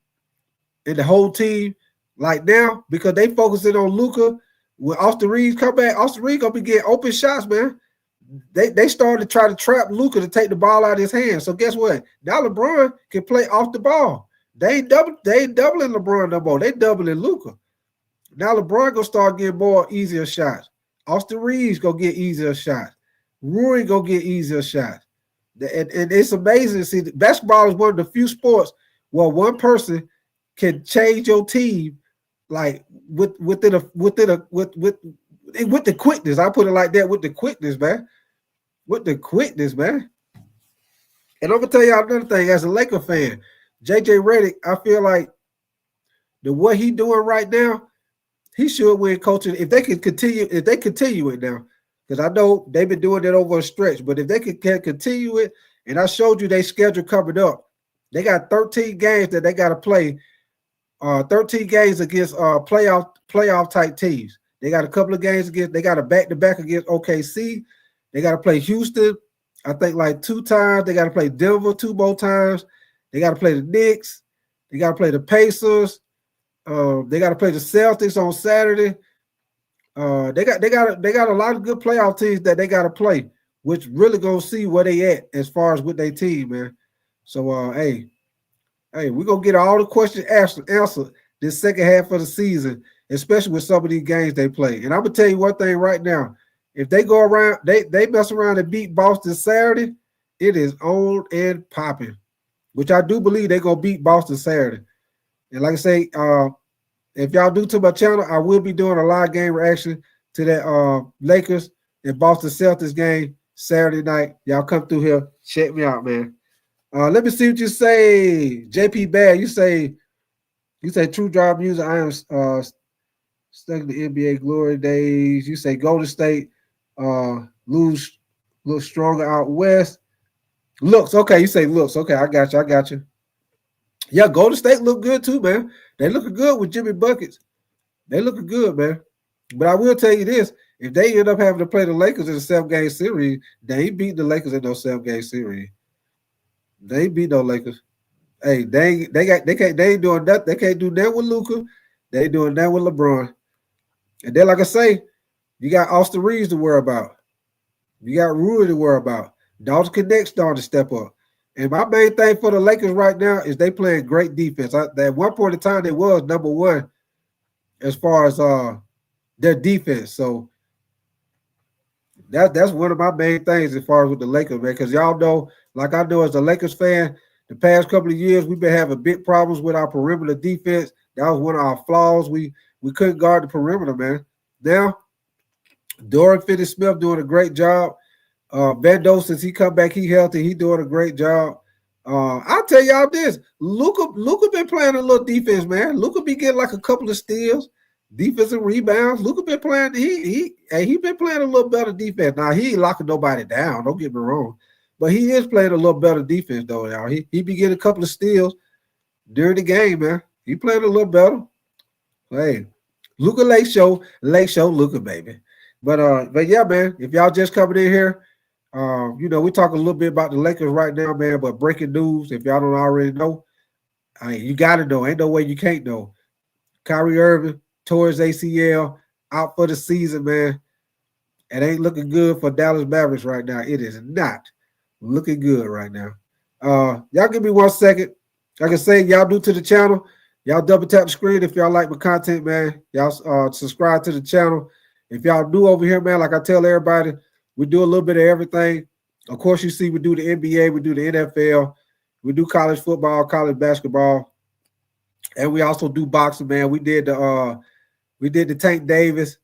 the whole team, like now, because they focusing on Luka. When Austin Reeves come back, Austin Reeves gonna be getting open shots, man. They started to try to trap Luka to take the ball out of his hand. So guess what? Now LeBron can play off the ball. They ain't doubling LeBron no more. They doubling Luka. Now LeBron gonna start getting more easier shots. Austin Reeves gonna get easier shots. Rui gonna get easier shots. And it's amazing to see. Basketball is one of the few sports where one person can change your team like with the quickness. I put it like that, with the quickness, man. With the quickness, man. And I'm gonna tell y'all another thing. As a Laker fan, JJ Redick, I feel like what he doing right now, he should win coaching if they can continue. If they continue it now, because I know they've been doing it over a stretch. But if they can continue it, and I showed you their schedule coming up, they got 13 games that they got to play. 13 games against playoff type teams. They got a couple of games against. They got a back-to-back against OKC. They got to play Houston, I think, like 2 times. They got to play Denver 2 more times. They got to play the Knicks. They got to play the Pacers. They got to play the Celtics on Saturday. They got a lot of good playoff teams that they got to play, which really gonna see where they at as far as with their team, man. So hey, we're gonna get all the questions answered this second half of the season, especially with some of these games they play. And I'm gonna tell you one thing right now: if they go around, they mess around and beat Boston Saturday, it is on and popping. Which I do believe they're gonna beat Boston Saturday. And like I say, if y'all do to my channel, I will be doing a live game reaction to that Lakers and Boston Celtics game Saturday night. Y'all come through here, check me out, man. Let me see what you say, JP Bad. You say True Drive Music. I am stuck in the NBA glory days. You say Golden State lose stronger out west. Looks okay. You say looks okay. I got you. Yeah, Golden State look good too, man. They looking good with Jimmy Buckets. They looking good, man. But I will tell you this: if they end up having to play the Lakers in a 7-game series, they ain't beat the Lakers in no 7-game series. They ain't beat no Lakers. Hey, they ain't doing that. They can't do that with Luka. They ain't doing that with LeBron. And then, like I say, you got Austin Reeves to worry about. You got Rui to worry about. Dalton Connect starting to step up. And my main thing for the Lakers right now is they playing great defense. At one point in time, they was number one as far as their defense. So that's one of my main things as far as with the Lakers, man. Because y'all know, like I know as a Lakers fan, the past couple of years we've been having big problems with our perimeter defense. That was one of our flaws. We couldn't guard the perimeter, man. Now, Dorian Finney-Smith doing a great job. Vando, since he come back, he healthy. He doing a great job. I'll tell y'all this: Luka been playing a little defense, man. Luka be getting like a couple of steals, defensive rebounds. Luka been playing. He been playing a little better defense. Now he ain't locking nobody down. Don't get me wrong, but he is playing a little better defense though. Y'all, he be getting a couple of steals during the game, man. He playing a little better. Hey, Luka late show, Luka, baby. But yeah, man. If y'all just coming in here. We talk a little bit about the Lakers right now, man, but breaking news, if y'all don't already know, you got to know. Ain't no way you can't know. Kyrie Irving tore his ACL, out for the season, man. It ain't looking good for Dallas Mavericks right now. It is not looking good right now. Y'all give me 1 second. Like I say, y'all new to the channel. Y'all double tap the screen if y'all like my content, man. Y'all subscribe to the channel. If y'all new over here, man, like I tell everybody, we do a little bit of everything. Of course, you see we do the NBA, we do the NFL, we do college football, college basketball, and we also do boxing, man. We did the Tank Davis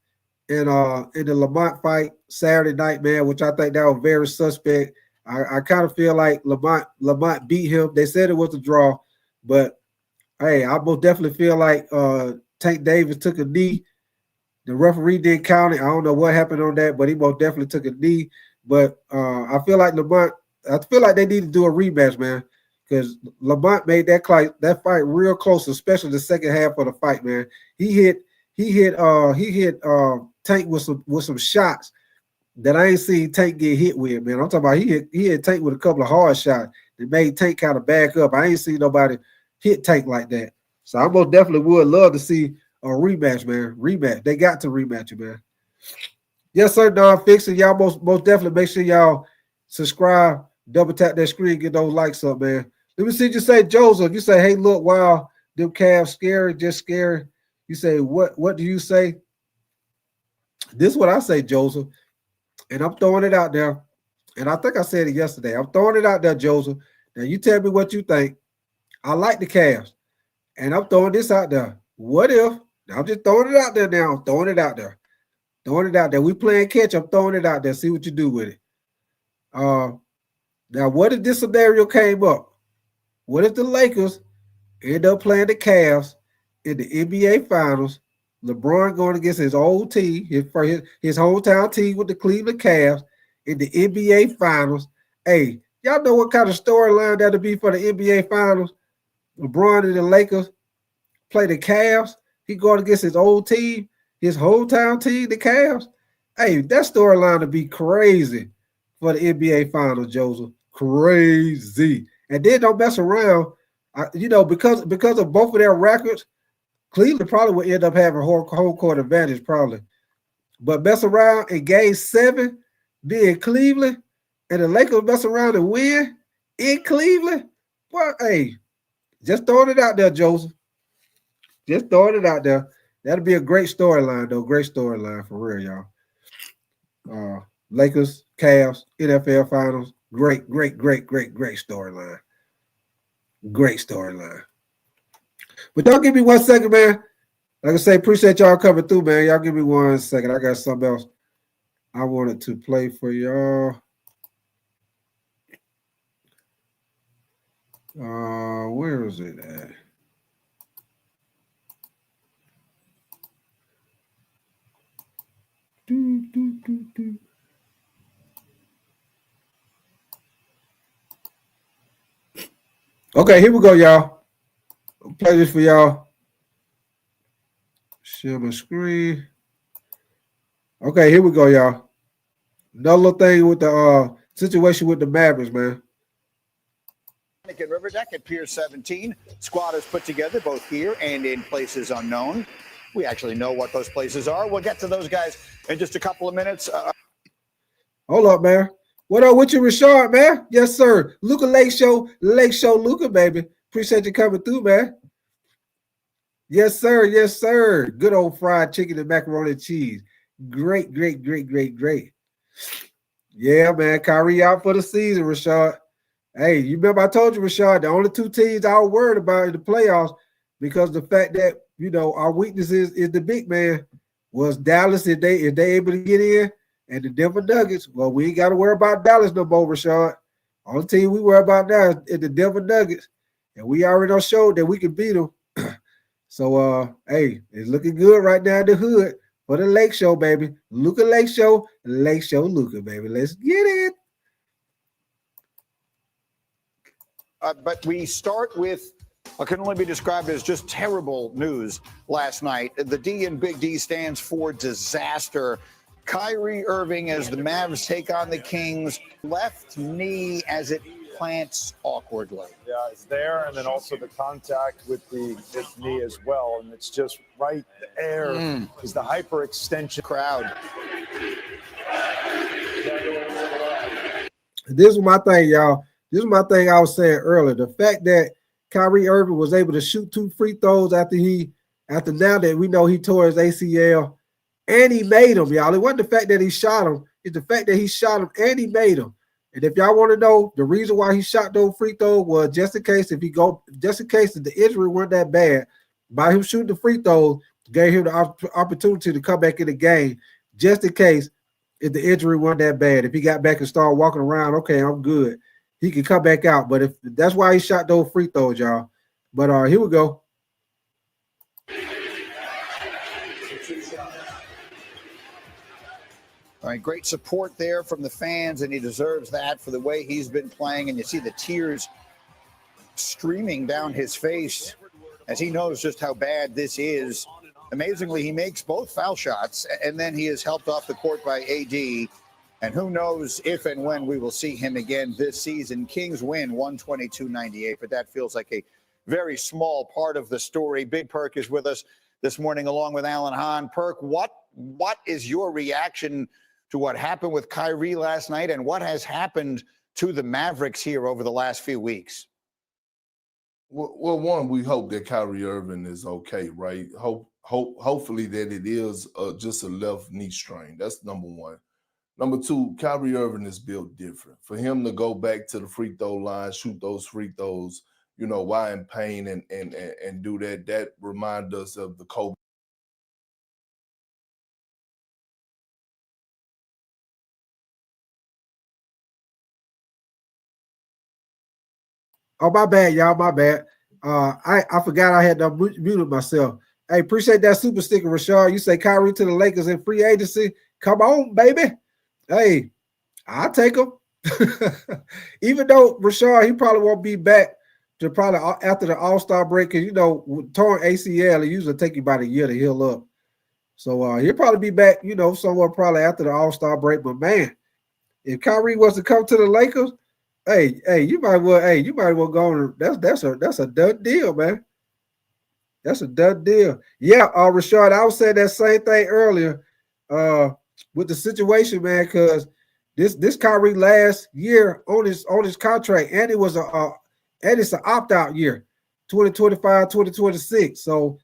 in the Lamont fight Saturday night, man, which I think that was very suspect. I kind of feel like Lamont beat him. They said it was a draw, but hey, I most definitely feel like Tank Davis took a knee. The referee didn't count it. I don't know what happened on that, but he most definitely took a knee. But I feel like they need to do a rematch, man, because Lamont made that fight real close, especially the second half of the fight, man. He hit Tank with some shots that I ain't seen Tank get hit with, man. I'm talking about he hit Tank with a couple of hard shots that made Tank kind of back up. I ain't seen nobody hit Tank like that. So I most definitely would love to see a rematch, man. Rematch. They got to rematch it, man. Yes, sir, Don Fixin'. Y'all most definitely make sure y'all subscribe, double tap that screen, get those likes up, man. Let me see you say, Joseph. You say, hey, look, wow, them calves scary, just scary. You say, what do you say? This is what I say, Joseph. And I'm throwing it out there. And I think I said it yesterday. I'm throwing it out there, Joseph. Now you tell me what you think. I like the Cavs. And I'm throwing this out there. What if? I'm just throwing it out there now. I'm throwing it out there. Throwing it out there. We playing catch. I'm throwing it out there. See what you do with it. Now, what if this scenario came up? What if the Lakers end up playing the Cavs in the NBA Finals? LeBron going against his old team, his hometown team with the Cleveland Cavs in the NBA Finals. Hey, y'all know what kind of storyline that'll be for the NBA Finals? LeBron and the Lakers play the Cavs. He going against his old team, his hometown team, the Cavs. Hey, that storyline will be crazy for the NBA Finals, Joseph. Crazy. And then don't mess around. Because of both of their records, Cleveland probably will end up having home court advantage, probably. But mess around in Game 7, be in Cleveland, and the Lakers mess around and win in Cleveland. Well, hey, just throwing it out there, Joseph. Just throwing it out there. That'll be a great storyline, though. Great storyline for real, y'all. Lakers, Cavs, NFL Finals. Great storyline. Great storyline. But y'all give me 1 second, man. Like I say, appreciate y'all coming through, man. Y'all give me 1 second. I got something else I wanted to play for y'all. Where is it at? Okay, here we go, y'all. I'll play this for y'all. Share my screen. Okay, here we go, y'all. Another little thing with the situation with the Mavericks, man. At River Deck at Pier 17. Squad is put together both here and in places unknown. We actually know what those places are. We'll get to those guys in just a couple of minutes. Hold up, man. What up with you, Rashard, man? Yes, sir. Luca Lake Show, Luca, baby. Appreciate you coming through, man. Yes, sir. Yes, sir. Good old fried chicken and macaroni and cheese. Great. Yeah, man. Kyrie out for the season, Rashard. Hey, you remember I told you, Rashard, the only 2 teams I was worried about in the playoffs because the fact that, our weakness is the big man was Dallas if they able to get in, and the Denver Nuggets. Well, we ain't got to worry about Dallas no more, Rashard. Only team we worry about now is the Denver Nuggets, and we already showed that we can beat them. So, hey, it's looking good right now in the hood for the Lake Show, baby. Luca Lake Show, Luca, baby. Let's get it. But we start with what can only be described as just terrible news last night. The D in Big D stands for disaster. Kyrie Irving, as the Mavs take on the Kings, left knee as it plants awkwardly. Yeah, it's there, and then also the contact with the knee as well, and it's just right there is the hyperextension. Crowd. This is my thing, y'all. This is my thing I was saying earlier. The fact that Kyrie Irving was able to shoot 2 free throws after now that we know he tore his ACL, and he made them, y'all. It wasn't the fact that he shot them. It's the fact that he shot them and he made them. And if y'all want to know, the reason why he shot those free throws was just in case if the injury weren't that bad, by him shooting the free throws, gave him the opportunity to come back in the game, just in case if the injury wasn't that bad. If he got back and started walking around, okay, I'm good. He can come back out. But if that's why he shot those free throws, y'all. But here we go. All right, great support there from the fans, and he deserves that for the way he's been playing. And you see the tears streaming down his face as he knows just how bad this is. Amazingly, he makes both foul shots, and then he is helped off the court by AD. And who knows if and when we will see him again this season. Kings win 122-98, but that feels like a very small part of the story. Big Perk is with us. this morning along with Alan Hahn. Perk, what is your reaction to what happened with Kyrie last night and what has happened to the Mavericks here over the last few weeks? Well, one, we hope that Kyrie Irving is okay, right? Hopefully that it is just a left knee strain. That's number one. Number two, Kyrie Irving is built different. For him to go back to the free throw line, shoot those free throws, while in pain and do that reminds us of the Kobe. Oh, my bad, y'all. My bad. I forgot I had to muted myself. Hey, appreciate that super sticker, Rashard. You say Kyrie to the Lakers in free agency. Come on, baby. Hey, I'll take him. Even though Rashard, he probably won't be back to probably after the All-Star break, because, torn ACL, it usually take you about a year to heal up. So he'll probably be back, somewhere probably after the All-Star break. But, man, if Kyrie was to come to the Lakers, Hey, you might well go on. That's a done deal, man. That's a done deal. Yeah, Rashard, I was saying that same thing earlier with the situation, man, because this Kyrie last year on his contract, and it's an opt-out year, 2025, 2026. So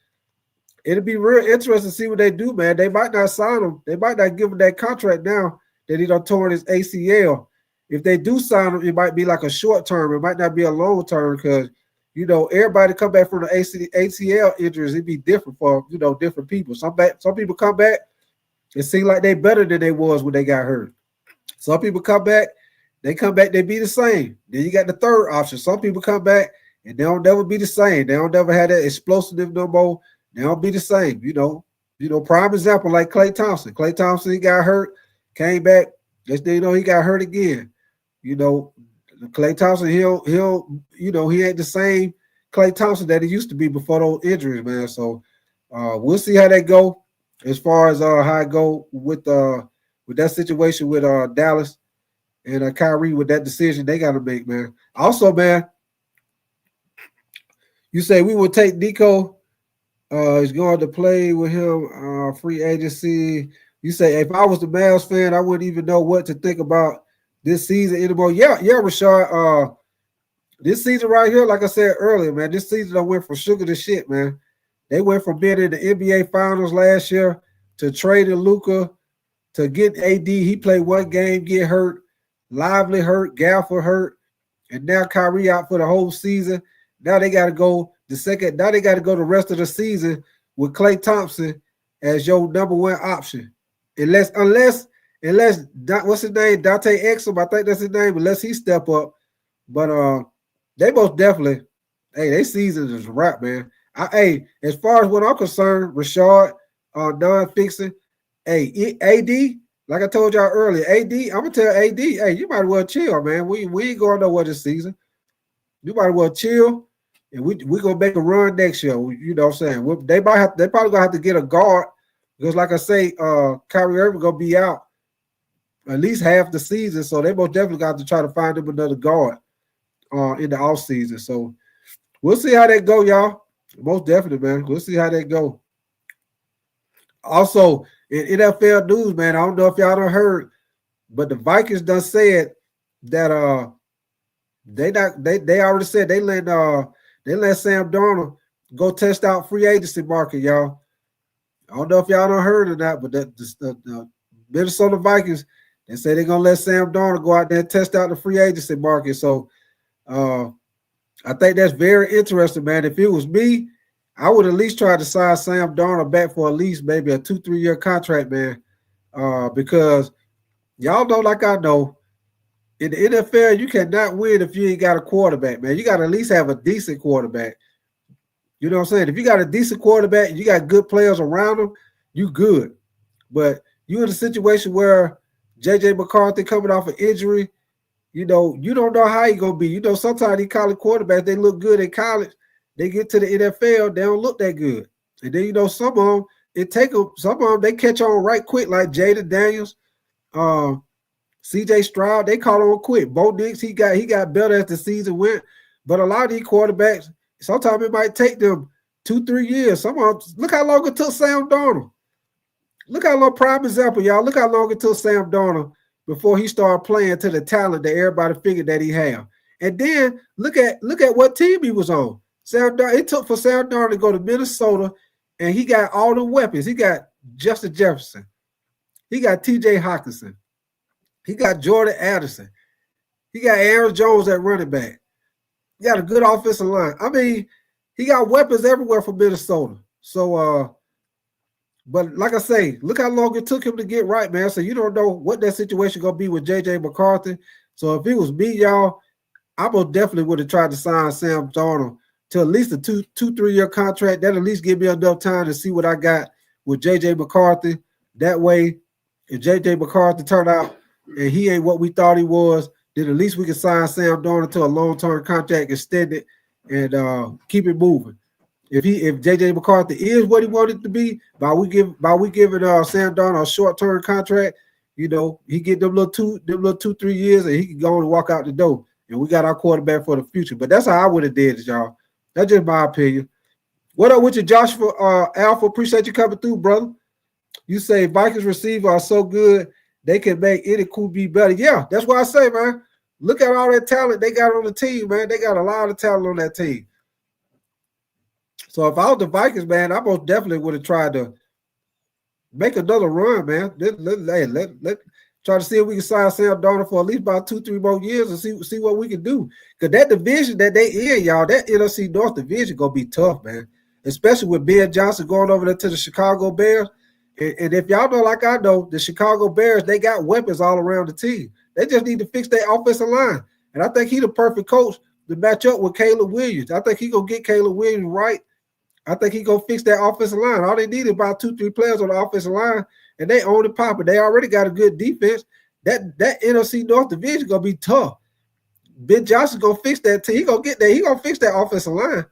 it'll be real interesting to see what they do, man. They might not sign him. They might not give him that contract now that he done torn his ACL. If they do sign him, it might be like a short term. It might not be a long term because, everybody come back from the ACL injuries. It'd be different for, different people. Some people come back, it seems like they better than they was when they got hurt. Some people come back, they be the same. Then you got the third option. Some people come back and they don't never be the same. They don't never have that explosiveness no more. They don't be the same. Prime example like Klay Thompson. Klay Thompson, he got hurt, came back. Next thing you know, he got hurt again. Klay Thompson, he ain't the same Klay Thompson that he used to be before those injuries, man. So we'll see how that go as far as how it go with that situation with Dallas and Kyrie with that decision they got to make, man. Also, man, you say we will take Nico. He's going to play with him free agency. You say if I was the Mavs fan, I wouldn't even know what to think about this season anymore. Yeah, Rashard. This season right here, like I said earlier, man, this season I went from sugar to shit, man. They went from being in the NBA Finals last year to trading Luka to get AD. He played one game, get hurt, Lively hurt, Gafford hurt, and now Kyrie out for the whole season. Now they got to go the rest of the season with Klay Thompson as your number one option, unless what's his name, Dante Exum, I think that's his name, unless he step up. But they most definitely, they season is a wrap, man. As far as what I'm concerned, Rashard, non-fixing, AD, like I told y'all earlier, AD, I'm gonna tell AD, you might as well chill, man. We ain't going nowhere this season. You might as well chill, and we gonna make a run next year. You know what I'm saying? They probably gonna have to get a guard because, like I say, Kyrie Irving gonna be out at least half the season, so they most definitely got to try to find them another guard in the off season. So we'll see how that go, y'all. Most definitely, man. We'll see how that go. Also, in NFL news, man, I don't know if y'all done heard, but the Vikings done said that they already said they let Sam Darnold go test out free agency market, y'all. I don't know if y'all done heard of that, but the Minnesota Vikings, they say they're gonna let Sam Darnold go out there and test out the free agency market. So I think that's very interesting, man. If it was me, I would at least try to sign Sam Darnold back for at least maybe a 2-3 year contract, man. Because y'all know, like I know, in the NFL, you cannot win if you ain't got a quarterback, man. You got to at least have a decent quarterback. You know what I'm saying? If you got a decent quarterback and you got good players around them, you good. But you in a situation where J.J. McCarthy coming off an injury, you don't know how he going to be. Sometimes these college quarterbacks, they look good in college. They get to the NFL, they don't look that good. And then, some of them, they catch on right quick, like Jaden Daniels, C.J. Stroud, they caught on quick. Bo Nix, he got better as the season went. But a lot of these quarterbacks, sometimes it might take them 2-3 years. Look how long it took Sam Darnold. Look how long, prime example, y'all. Look how long it took Sam Darnold before he started playing to the talent that everybody figured that he had. And then look at what team he was on. It took for Sam Darnold to go to Minnesota, and he got all the weapons. He got Justin Jefferson. He got T.J. Hockenson. He got Jordan Addison. He got Aaron Jones at running back. He got a good offensive line. I mean, he got weapons everywhere for Minnesota. So, but like I say, look how long it took him to get right, man. So you don't know what that situation going to be with J.J. McCarthy. So if it was me, y'all, I most definitely would have tried to sign Sam Darnold to at least a 2-3 year contract. That at least give me enough time to see what I got with J.J. McCarthy. That way, if J.J. McCarthy turned out and he ain't what we thought he was, then at least we can sign Sam Darnold to a long-term contract, extend it, and keep it moving. If J.J. McCarthy is what he wanted to be, by we giving Sam Darnold a short-term contract, you know, he get them little 2-3 years, and he can go and walk out the door, and we got our quarterback for the future. But that's how I would have did it, y'all. That's just my opinion. What up with you, Joshua Alpha? Appreciate you coming through, brother. You say Vikings receiver are so good they can make any QB better. Yeah, that's what I say, man. Look at all that talent they got on the team, man. They got a lot of talent on that team. So if I was the Vikings, man, I most definitely would have tried to make another run, man. Let try to see if we can sign Sam Darnold for at least about 2-3 more years and see what we can do. Because that division that they in, y'all, that NFC North division gonna be tough, man. Especially with Ben Johnson going over there to the Chicago Bears. And if y'all know, like I know, the Chicago Bears, they got weapons all around the team. They just need to fix their offensive line. And I think he's the perfect coach to match up with Caleb Williams. I think he's going to get Caleb Williams right. I think he's going to fix that offensive line. All they need is about 2-3 players on the offensive line, and they own it popping. They already got a good defense. That NFC North division is going to be tough. Ben Johnson's going to fix that team. He's going to get there. He's going to fix that offensive line.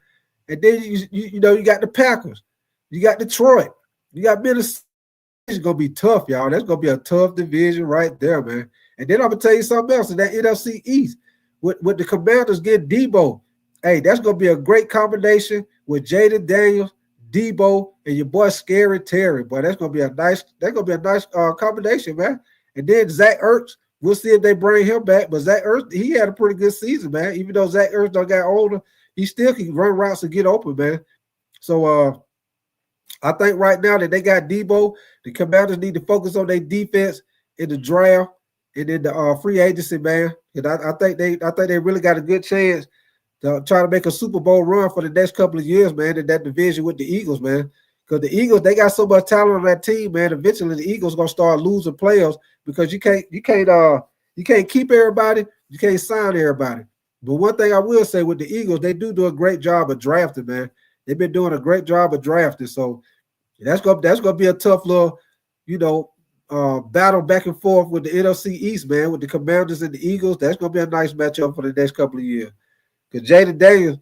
And then, you know, you got the Packers. You got Detroit. You got Minnesota. It's going to be tough, y'all. That's going to be a tough division right there, man. And then I'm going to tell you something else in that NFC East. With the Commanders getting Debo, hey, that's going to be a great combination with Jaden Daniels, Debo, and your boy Scary Terry. Boy, that's going to be a nice combination, man. And then Zach Ertz, we'll see if they bring him back. But Zach Ertz, he had a pretty good season, man. Even though Zach Ertz done got older, he still can run routes and get open, man. So I think right now that they got Debo, the Commanders need to focus on their defense in the draft and in the free agency, man. And I think they really got a good chance to try to make a Super Bowl run for the next couple of years, man, in that division with the Eagles, man. Because the Eagles, they got so much talent on that team, man. Eventually, the Eagles gonna start losing players because you can't keep everybody, you can't sign everybody. But one thing I will say with the Eagles, they do a great job of drafting, man. They've been doing a great job of drafting, so that's gonna be a tough little, you know, battle back and forth with the NFC East, man, with the Commanders and the Eagles. That's gonna be a nice matchup for the next couple of years. Because Jaden Daniels,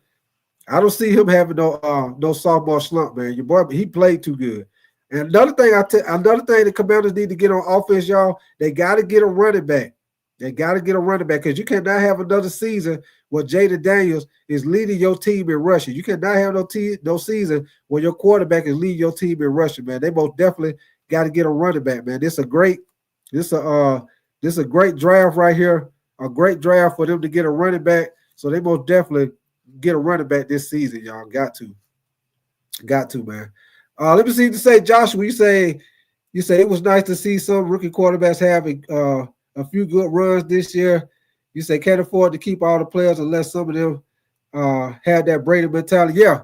I don't see him having no sophomore slump, man. Your boy, he played too good. And another thing the Commanders need to get on offense, y'all, they got to get a running back. They got to get a running back because you cannot have another season where Jaden Daniels is leading your team in rushing. You cannot have no season where your quarterback is leading your team in rushing, man. They most definitely got to get a running back, man. This a great draft right here. A great draft for them to get a running back. So they most definitely get a running back this season, y'all. Got to, man. Let me see you say, Joshua. You say it was nice to see some rookie quarterbacks having a few good runs this year. You say can't afford to keep all the players unless some of them had that Brady mentality. Yeah.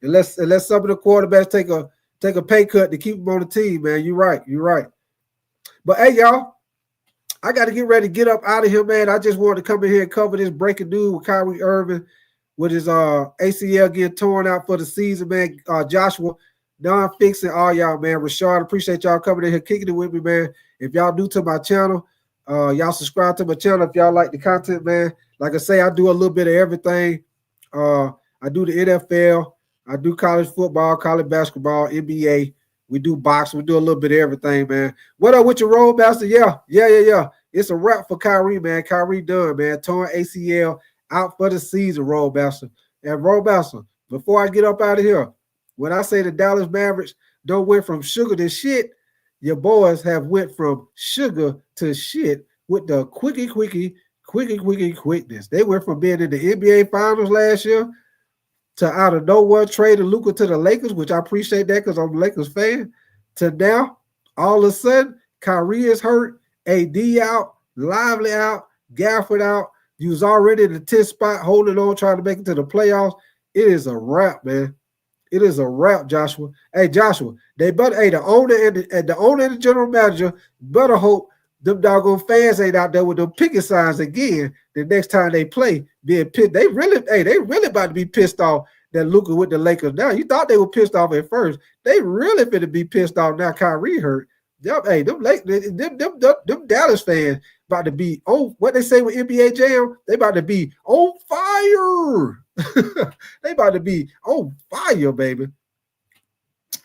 Unless some of the quarterbacks take a pay cut to keep them on the team, man. You're right. But hey, y'all, I got to get ready to get up out of here, man. I just wanted to come in here and cover this breaking news with Kyrie Irving with his ACL getting torn out for the season, man. Joshua, Don Fixing, all y'all, man. Rashard, appreciate y'all coming in here, kicking it with me, man. If y'all new to my channel, y'all subscribe to my channel if y'all like the content, man. Like I say, I do a little bit of everything. I do the NFL. I do college football, college basketball, NBA. We do boxing. We do a little bit of everything, man. What up with your road, Master? Yeah. It's a wrap for Kyrie, man. Kyrie done, man. Torn ACL out for the season, road Master. And road Master, before I get up out of here, When I say the Dallas Mavericks don't went from sugar to shit, your boys have went from sugar to shit with the quickness. They went from being in the NBA Finals last year to out of nowhere trading Luka to the Lakers, which I appreciate that because I'm a Lakers fan, to now all of a sudden Kyrie is hurt, AD out, Lively out, Gafford out. You was already in the 10th spot, holding on, trying to make it to the playoffs. It is a wrap, man. It is a wrap, Joshua. Hey, Joshua, they better, the owner and the general manager better hope them doggone fans ain't out there with them picket signs again the next time they play. Being pissed. They really about to be pissed off that Luka with the Lakers now. You thought they were pissed off at first. They really finna be pissed off now Kyrie hurt. Them Dallas fans about to be on what they say with NBA Jam. They about to be on fire. They about to be on fire, baby.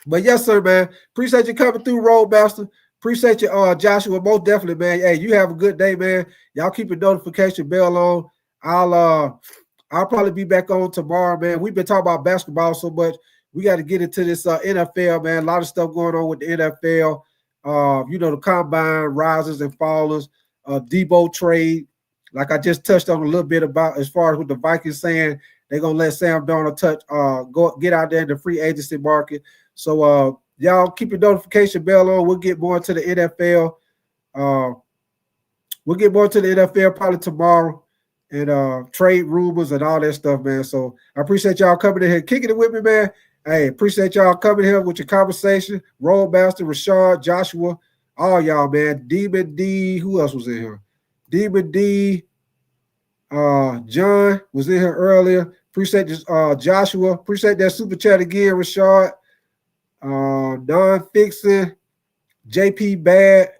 But yes, sir, man. Appreciate you coming through, Roadmaster. Appreciate you, Joshua. Most definitely, man. Hey, you have a good day, man. Y'all keep your notification bell on. I'll probably be back on tomorrow, man. We've been talking about basketball so much. We got to get into this NFL, man. A lot of stuff going on with the NFL. The combine risers and fallers, Debo trade, like I just touched on a little bit about as far as with the Vikings saying they're gonna let Sam Darnold get out there in the free agency market. So y'all keep your notification bell on. We'll get more into the NFL. We'll get more to the NFL probably tomorrow and trade rumors and all that stuff, man. So I appreciate y'all coming in here, kicking it with me, man. Hey, appreciate y'all coming here with your conversation. Rollmaster, Rashard, Joshua, all y'all, man. Demon D, who else was in here? Demon D, John was in here earlier. Appreciate this, Joshua. Appreciate that super chat again, Rashard. Don Fixin, JP Bad,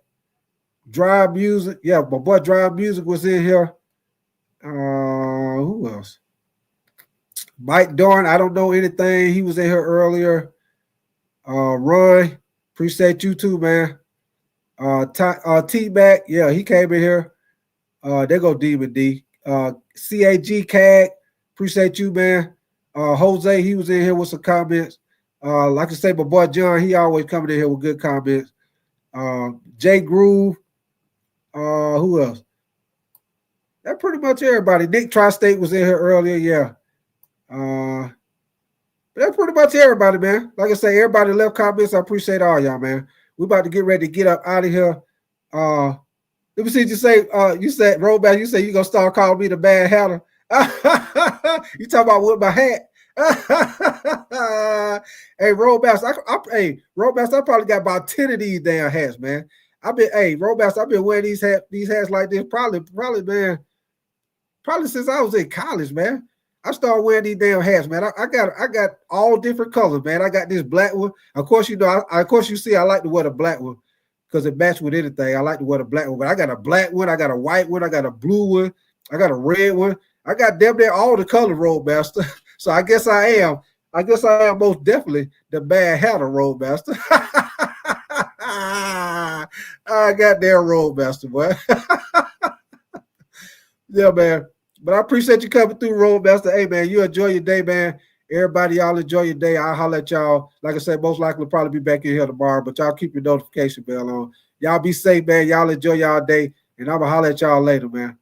Drive Music. Yeah, my boy Drive Music was in here. Who else? Mike Dorn, I don't know anything. He was in here earlier. Roy, appreciate you too, man. T-Mac, yeah, he came in here. There go Demon D. CAG CAG, appreciate you, man. Jose, he was in here with some comments. Like I say, my boy John, he always coming in here with good comments. Jay Groove, who else? That's pretty much everybody. Nick Tri-State was in here earlier, yeah. But that's pretty much everybody, man. Like I say, everybody left comments. I appreciate all y'all, man. We about to get ready to get up out of here. Let me see what you say. You said, Rollback, you say you gonna start calling me the bad hatter. You talking about with my hat. Hey, Rollback, Rollback, I probably got about 10 of these damn hats, man. Rollback, I've been wearing these hats like this probably, man. Probably since I was in college, man. I started wearing these damn hats, man. I got all different colors, man. I got this black one. Of course, you see I like to wear the black one because it matches with anything. I like to wear the black one, but I got a black one, I got a white one, I got a blue one, I got a red one. I got damn near all the color, Roadmaster. So I guess I am most definitely the bad hatter, Roadmaster. I got there, Roadmaster, boy. Yeah, man. But I appreciate you coming through, Roadmaster. Hey, man, you enjoy your day, man. Everybody, y'all enjoy your day. I'll holler at y'all. Like I said, most likely we'll probably be back in here tomorrow, but y'all keep your notification bell on. Y'all be safe, man. Y'all enjoy y'all day, and I'm going to holler at y'all later, man.